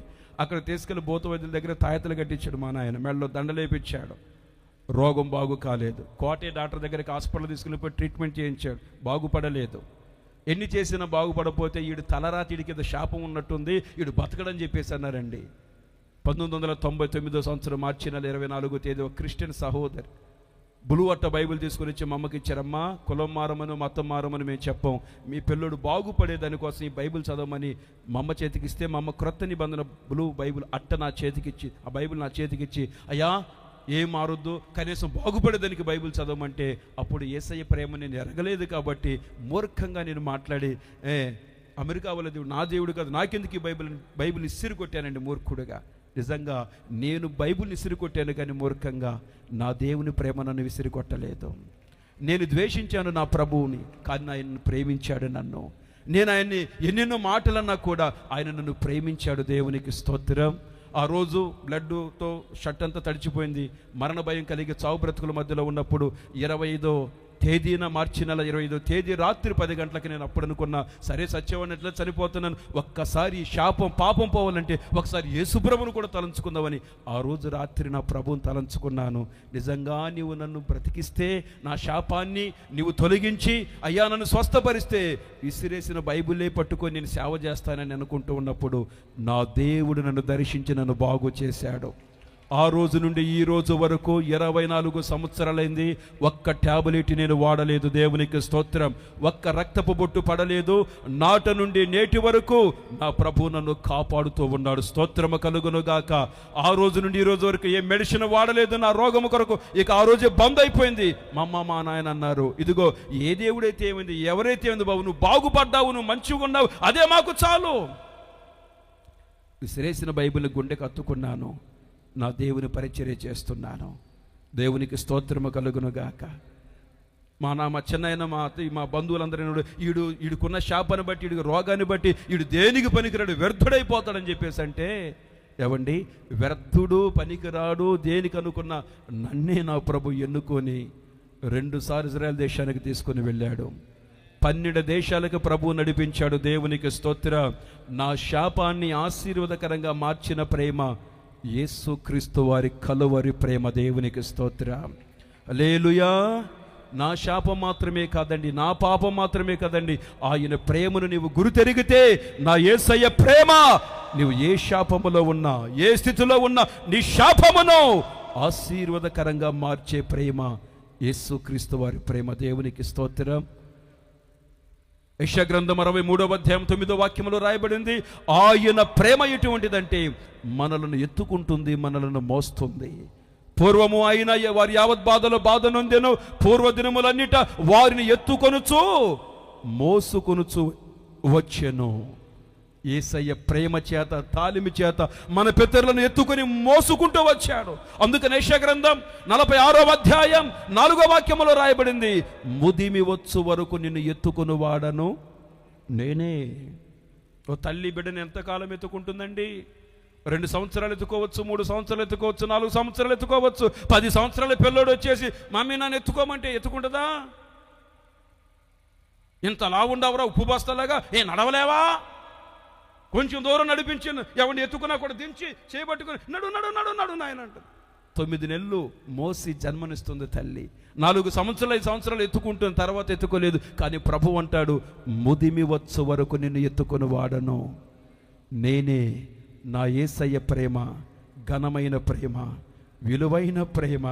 అక్కడ తీసుకెళ్లి బోత వైద్యుల దగ్గర తాయతలు కట్టించాడు మా నాయన. మెడలో దండలేపించాడు. రోగం బాగు కాలేదు. కోటే డాక్టర్ దగ్గరికి హాస్పిటల్ తీసుకెళ్ళిపోయి ట్రీట్మెంట్ చేయించాడు, బాగుపడలేదు. ఎన్ని చేసినా బాగుపడపోతే ఈడు తలరాతిడి కింద శాపం ఉన్నట్టుంది, ఈడు బతకడని చెప్పేసి అన్నారండి. 1999 సంవత్సరం మార్చి నెల 24వ తేదీ ఒక క్రిస్టియన్ సహోదరి బ్లూ అట్ట బైబిల్ తీసుకుని వచ్చి మా అమ్మకి ఇచ్చారమ్మా. కులం మారమను మతం మారమని మేము చెప్పాం, మీ పిల్లడు బాగుపడే దానికోసం ఈ బైబిల్ చదవమని మా అమ్మ చేతికి ఇస్తే, మా అమ్మ క్రొత్త నిబంధన బ్లూ బైబిల్ అట్ట నా చేతికిచ్చి, ఆ బైబిల్ నా చేతికిచ్చి, అయ్యా ఏం మారొద్దు, కనీసం బాగుపడేదానికి బైబిల్ చదవమంటే, అప్పుడు యేసయ్య ప్రేమ నేను ఎరగలేదు కాబట్టి మూర్ఖంగా నేను మాట్లాడి, అమెరికా వాళ్ళ దేవుడు నా దేవుడు కాదు, నాకెందుకు ఈ బైబిల్ ఇసిరి కొట్టానండి మూర్ఖుడుగా. నిజంగా నేను బైబిల్ని విసిరి కొట్టాను, కానీ మూర్ఖంగా నా దేవుని ప్రేమ నన్ను విసిరి కొట్టలేదు. నేను ద్వేషించాను నా ప్రభువుని, కానీ ఆయన ప్రేమించాడు నన్ను. నేను ఆయన్ని ఎన్నెన్నో మాటలన్నా కూడా ఆయన నన్ను ప్రేమించాడు. దేవునికి స్తోత్రం. ఆ రోజు బ్లడ్తో షర్ట్ అంతా తడిచిపోయింది. మరణ భయం కలిగి చావు బ్రతుకుల మధ్యలో ఉన్నప్పుడు 25వ తేదీన మార్చి నెల 25వ తేదీ రాత్రి 10 గంటలకి నేను అప్పుడు అనుకున్నా, సరే సత్యవాడిని ఎట్లా చనిపోతున్నాను, ఒక్కసారి శాపం పాపం పోవాలంటే ఒకసారి యేసుప్రభుని కూడా తలంచుకుందామని ఆ రోజు రాత్రి నా ప్రభువుని తలంచుకున్నాను. నిజంగా నీవు నన్ను బ్రతికిస్తే, నా శాపాన్ని నీవు తొలగించి అయ్యా నన్ను స్వస్థపరిస్తే, విసిరేసిన బైబిలే పట్టుకొని నేను సేవ చేస్తానని అనుకుంటూ ఉన్నప్పుడు నా దేవుడు నన్ను దర్శించి నన్ను బాగు చేశాడు. ఆ రోజు నుండి ఈ రోజు వరకు 24 సంవత్సరాలైంది. ఒక్క ట్యాబ్లెట్ నేను వాడలేదు. దేవునికి స్తోత్రం. ఒక్క రక్తపు బొట్టు పడలేదు. నాట నుండి నేటి వరకు నా ప్రభు నన్ను కాపాడుతూ ఉన్నాడు. స్తోత్రము కలుగునుగాక. ఆ రోజు నుండి ఈ రోజు వరకు ఏ మెడిసిన్ వాడలేదు నా రోగము కొరకు. ఇక ఆ రోజే బంద్ అయిపోయింది. మా అమ్మ మా నాయన అన్నారు, ఇదిగో ఏ దేవుడైతే ఏమైంది, ఎవరైతే ఏమైంది బాబు, నువ్వు బాగుపడ్డావు, నువ్వు మంచిగా ఉన్నావు, అదే మాకు చాలు. విసిరేసిన బైబిల్ గుండెకు అత్తుకున్నాను. నా దేవుని పరిచర్య చేస్తున్నాను. దేవునికి స్తోత్రము కలుగునుగాక. మా చిన్నైన మా బంధువులందరూ ఈడుకున్న శాపాన్ని బట్టి, ఈడు రోగాన్ని బట్టి, ఈడు దేనికి పనికిరాడు, వ్యర్థుడైపోతాడని చెప్పేసి అంటే, ఏవండి వ్యర్థుడు పనికిరాడు దేనికి అనుకున్న నన్నే నా ప్రభు ఎన్నుకొని 2 సార్లు ఇజ్రాయెల్ దేశానికి తీసుకొని వెళ్ళాడు. 12 దేశాలకు ప్రభు నడిపించాడు. దేవునికి స్తోత్రం. నా శాపాన్ని ఆశీర్వాదకరంగా మార్చిన ప్రేమ యేసుక్రీస్తు వారి కలువరి ప్రేమ. దేవునికి స్తోత్రం. హల్లెలూయా. నా శాపం మాత్రమే కాదండి, నా పాపం మాత్రమే కాదండి, ఆయన ప్రేమను నీవు గుర్తెరిగితే, నా యేసయ్య ప్రేమ, నీవు ఏ శాపములో ఉన్నా, ఏ స్థితిలో ఉన్నా, నీ శాపమును ఆశీర్వాదకరంగా మార్చే ప్రేమ యేసుక్రీస్తు వారి ప్రేమ. దేవునికి స్తోత్రం. యెషయా గ్రంథం 63వ అధ్యాయం 9వ వాక్యంలో రాయబడింది, ఆయన ప్రేమ ఎటువంటిదంటే మనలను ఎత్తుకుంటుంది, మనలను మోస్తుంది. పూర్వము ఆయన వారి యావత్ బాధ నొందెను, పూర్వదినములన్నిట వారిని ఎత్తుకొనుచు మోసుకొనుచు వచ్చెను. యేసయ్య ప్రేమ చేత, తాలిమి చేత మన పితరులను ఎత్తుకొని మోసుకుంటూ వచ్చాడు. అందుకని యెషయా గ్రంథం 46వ అధ్యాయం 4వ వాక్యములో రాయబడింది, ముదిమి వచ్చు వరకు నిన్ను ఎత్తుకుని వాడను నేనే. ఓ తల్లి బిడ్డను ఎంతకాలం ఎత్తుకుంటుందండి? 2 సంవత్సరాలు ఎత్తుకోవచ్చు, 3 సంవత్సరాలు ఎత్తుకోవచ్చు, 4 సంవత్సరాలు ఎత్తుకోవచ్చు. 10 సంవత్సరాల పిల్లోడు వచ్చేసి మమ్మీ నన్ను ఎత్తుకోమంటే ఎత్తుకుంటుందా? ఇంత లావుండవరా, ఉప్పు బస్తలాగా, నడవలేవా? కొంచెం దూరం నడిపించాను, ఎవరిని ఎత్తుకున్నా కూడా దించి చేయబట్టుకుని నడు నడు నడు నడు నాయన అంటుంది. 9 నెలలు మోసి జన్మనిస్తుంది తల్లి. 4 సంవత్సరాలు 5 సంవత్సరాలు ఎత్తుకుంటుంది, తర్వాత ఎత్తుకోలేదు. కానీ ప్రభు అంటాడు, ముదిమి వచ్చు వరకు నిన్ను ఎత్తుకొని వాడను నేనే. నా యేసయ్య ప్రేమ ఘనమైన ప్రేమ, విలువైన ప్రేమ.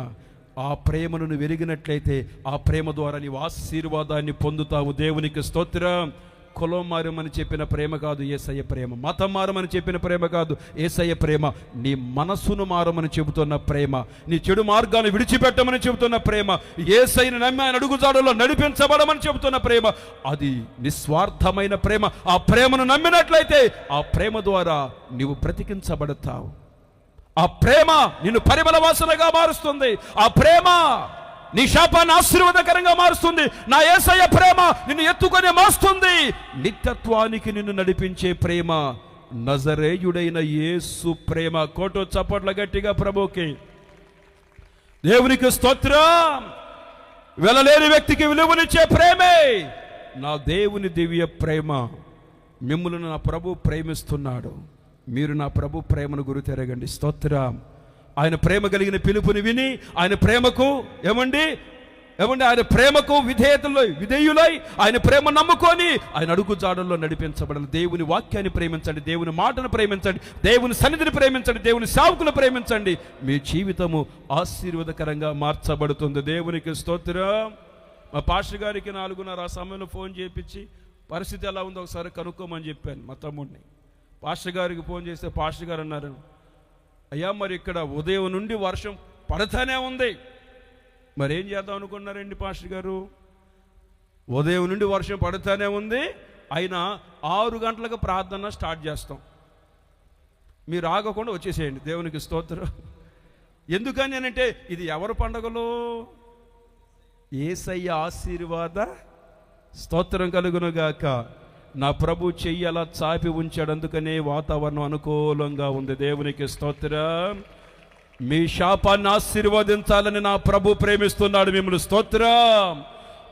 ఆ ప్రేమను నువ్వు వెలిగినట్లయితే ఆ ప్రేమ ద్వారా నీవు ఆశీర్వాదాన్ని పొందుతావు. దేవునికి స్తోత్రం. కులం మారమని చెప్పిన ప్రేమ కాదు యేసయ్య ప్రేమ, మతం మారమని చెప్పిన ప్రేమ కాదు యేసయ్య ప్రేమ, నీ మనసును మారమని చెబుతున్న ప్రేమ, నీ చెడు మార్గాన్ని విడిచిపెట్టమని చెబుతున్న ప్రేమ, యేసయ్యను నమ్మి ఆయన అడుగుజాడల్లో నడిపించబడమని చెబుతున్న ప్రేమ, అది నిస్వార్థమైన ప్రేమ. ఆ ప్రేమను నమ్మినట్లయితే ఆ ప్రేమ ద్వారా నీవు బ్రతికించబడతావు. ఆ ప్రేమ నిన్ను పరిమళ వాసనగా మారుస్తుంది. ఆ ప్రేమ నీ శాపాన్ని ఆశీర్వాదకరంగా మారుస్తుంది. నా యేసయ్య ప్రేమ నిన్ను ఎత్తుకొని మోస్తుంది. నిత్యత్వానికి నిన్ను నడిపించే ప్రేమ నజరేయుడైన యేసు ప్రేమ. కోటో చప్పట్ల గట్టిగా ప్రభుకి. దేవునికి స్తోత్రం. వెలలేని వ్యక్తికి విలువనిచ్చే ప్రేమే నా దేవుని దివ్య ప్రేమ. మిమ్ములను నా ప్రభు ప్రేమిస్తున్నాడు. మీరు నా ప్రభు ప్రేమను గురితెరగండి. స్తోత్రం. ఆయన ప్రేమ కలిగిన పిలుపుని విని ఆయన ప్రేమకు ఏమండి ఆయన ప్రేమకు విధేయులై ఆయన ప్రేమ నమ్ముకొని ఆయన అడుగు జాడల్లో నడిపించబడాలి. దేవుని వాక్యాన్ని ప్రేమించండి, దేవుని మాటను ప్రేమించండి, దేవుని సన్నిధిని ప్రేమించండి, దేవుని సేవకులు ప్రేమించండి. మీ జీవితము ఆశీర్వాదకరంగా మార్చబడుతుంది. దేవునికి స్తోత్రం. మా పాస్టర్ గారికి 4:30 ఆ సమయంలో ఫోన్ చేయించి పరిస్థితి ఎలా ఉందో ఒకసారి కనుక్కోమని చెప్పాను మా తమ్ముడిని. పాస్టర్ గారికి ఫోన్ చేస్తే పాస్టర్ గారు అన్నారు, అయ్యా మరి ఇక్కడ ఉదయం నుండి వర్షం పడతానే ఉంది, మరేం చేద్దాం అనుకున్నారండి పాస్టర్ గారు? ఉదయం నుండి వర్షం పడతానే ఉంది, అయినా 6 గంటలకు ప్రార్థన స్టార్ట్ చేస్తాం, మీరు ఆగకుండా వచ్చేసేయండి. దేవునికి స్తోత్రం. ఎందుకని అంటే ఇది ఎవరు పండగలో? యేసయ్య ఆశీర్వాద స్తోత్రం కలుగునుగాక. నా ప్రభు చెయ్యి అలా చాపి ఉంచాడు, అందుకనే వాతావరణం అనుకూలంగా ఉంది. దేవునికి స్తోత్రం. మీ శాపాన్ని ఆశీర్వదించాలని నా ప్రభు ప్రేమిస్తున్నాడు మిమ్మల్ని. స్తోత్రం.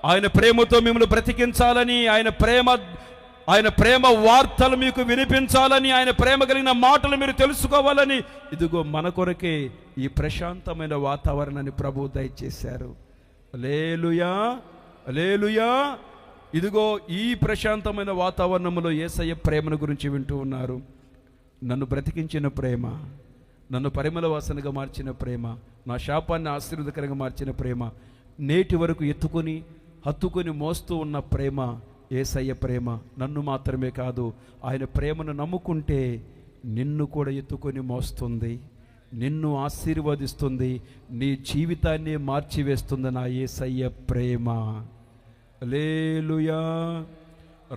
ఆయన ప్రేమతో మిమ్మల్ని బ్రతికించాలని, ఆయన ప్రేమ వార్తలు మీకు వినిపించాలని, ఆయన ప్రేమ కలిగిన మాటలు మీరు తెలుసుకోవాలని, ఇదిగో మన కొరకే ఈ ప్రశాంతమైన వాతావరణాన్ని ప్రభు దయచేశారు. హల్లెలూయా, హల్లెలూయా. ఇదిగో ఈ ప్రశాంతమైన వాతావరణంలో యేసయ్య ప్రేమను గురించి వింటూ ఉన్నారు. నన్ను బ్రతికించిన ప్రేమ, నన్ను పరిమళ వాసనగా మార్చిన ప్రేమ, నా శాపాన్ని ఆశీర్వాదకరంగా మార్చిన ప్రేమ, నేటి వరకు హత్తుకొని మోస్తూ ఉన్న ప్రేమ యేసయ్య ప్రేమ. నన్ను మాత్రమే కాదు, ఆయన ప్రేమను నమ్ముకుంటే నిన్ను కూడా ఎత్తుకొని మోస్తుంది, నిన్ను ఆశీర్వదిస్తుంది, నీ జీవితాన్ని మార్చివేస్తుంది నా యేసయ్య ప్రేమ. హల్లెలూయా.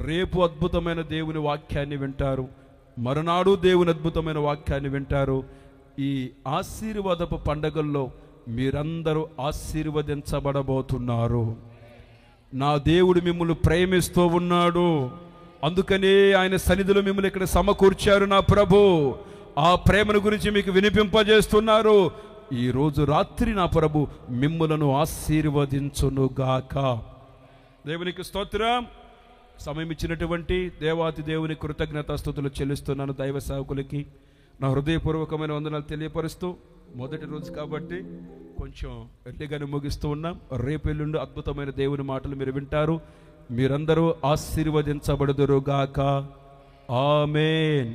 రేపు అద్భుతమైన దేవుని వాక్యాన్ని వింటారు, మరునాడు దేవుని అద్భుతమైన వాక్యాన్ని వింటారు. ఈ ఆశీర్వాదపు పండగల్లో మీరందరూ ఆశీర్వదించబడబోతున్నారు. నా దేవుడు మిమ్మల్ని ప్రేమిస్తూ ఉన్నాడు, అందుకనే ఆయన సన్నిధిలో మిమ్మల్ని ఇక్కడ సమకూర్చారు నా ప్రభు. ఆ ప్రేమను గురించి మీకు వినిపింపజేస్తున్నారు. ఈరోజు రాత్రి నా ప్రభు మిమ్ములను ఆశీర్వదించునుగాక. దేవునికి స్తోత్రం. సమయం ఇచ్చినటువంటి దేవాతి దేవుని కృతజ్ఞతాస్తుతులు చెల్లిస్తున్నాను. దైవ సేవకులకి నా హృదయపూర్వకమైన వందనాలు తెలియపరుస్తూ, మొదటి రోజు కాబట్టి కొంచెం ఎర్లీగానే ముగిస్తూ ఉన్నాం. రేపు ఎల్లుండి అద్భుతమైన దేవుని మాటలు మీరు వింటారు. మీరందరూ ఆశీర్వదించబడుదురుగాక. ఆమేన్.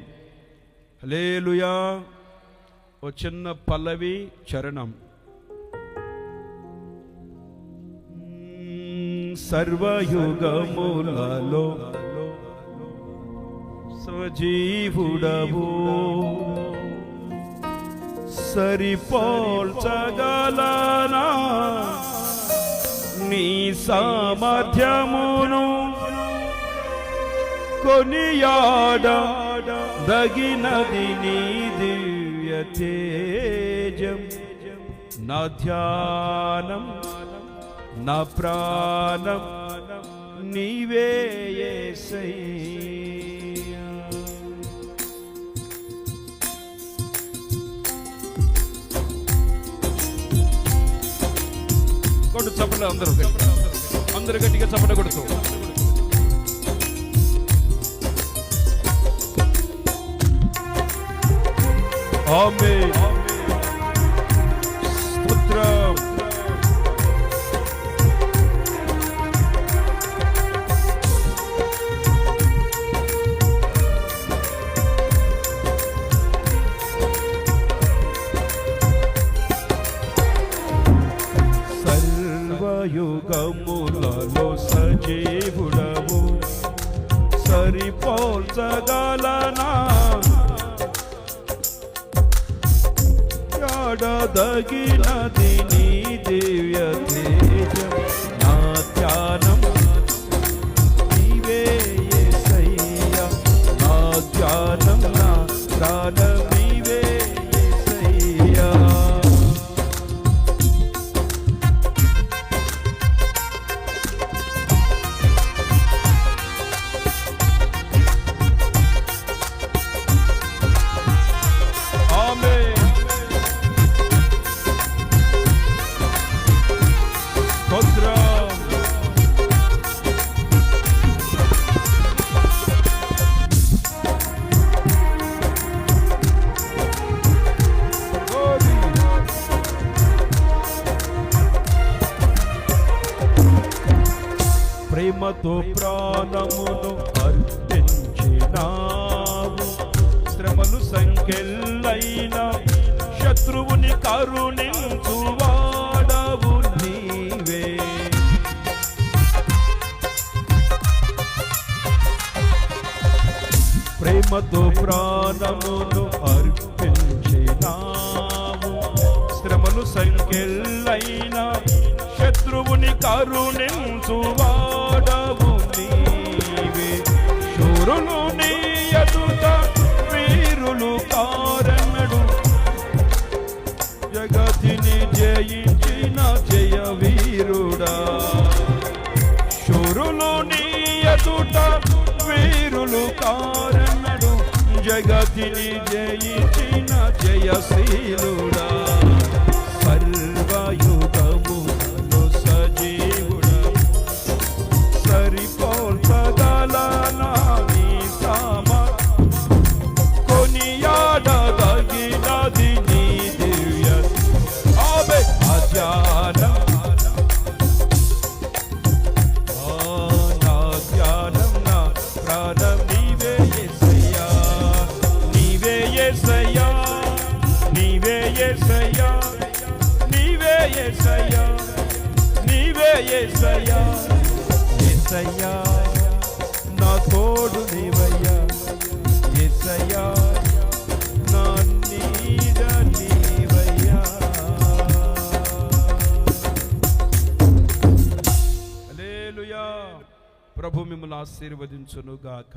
హల్లెలూయా. ఓ చిన్న పల్లవి చరణం. సర్వయుగములలో సజీవుడవు, సరిపోల్చగలనా నీ సామర్థ్యమును, కొనియాడదగినది నీ దివ్య తేజం. నా ధ్యానం నా ప్రాణం నీవే యేసయ్యా. కొడు చప్పట్లు అందరూ గట్టిగా చప్పట్లు కొడుతూ. ఆమేన్. స్తోత్రం. సర్వయుగములలో సజీవుడవు, సరిపోల్చగలనా ఎడదగినది నీ దివ్య తేజం నా ధ్యానం నీవే యేసయ్యా నా ధ్యానం నా ప్రాణం నీవే యేసయ్యా ఆమేన్ స్తోత్రం ప్రేమతో ప్రాణమును అర్పించినావు శ్రమలు సంఖ్యలైన శత్రువుని కరుణించువాడవు నీవే ప్రేమతో ప్రాణమును అర్పించినావు శ్రమలు సంఖ్యలైన శత్రువుని కరుణించువాడవు నీవే శూరులు నీ ఎదుట వీరులు కారణడు జగతిని జయించిన జయ వీరుడా శూరులు నీ ఎదుట వీరులు కారణడు జగతిని జయించిన జయశీలుడా సర్వయుగమును సజీవుడా సరిపోల్చగలనా నీ కొనియాడదగినది నీ దివ్య ధ్యానం నా ధ్యానం నా ప్రాణం నీవే యేసయ్యా నీవే యేసయ్యా నీవే యేసయ్యా నీవే యేసయ్యా నీవే యేసయ్యా యేసయ్యా నా తోడు నీవయ్యా యేసయ్యా నా నీడ నీవయ్యా హల్లెలూయా ప్రభు మిమ్మల్ని ఆశీర్వదించును గాక.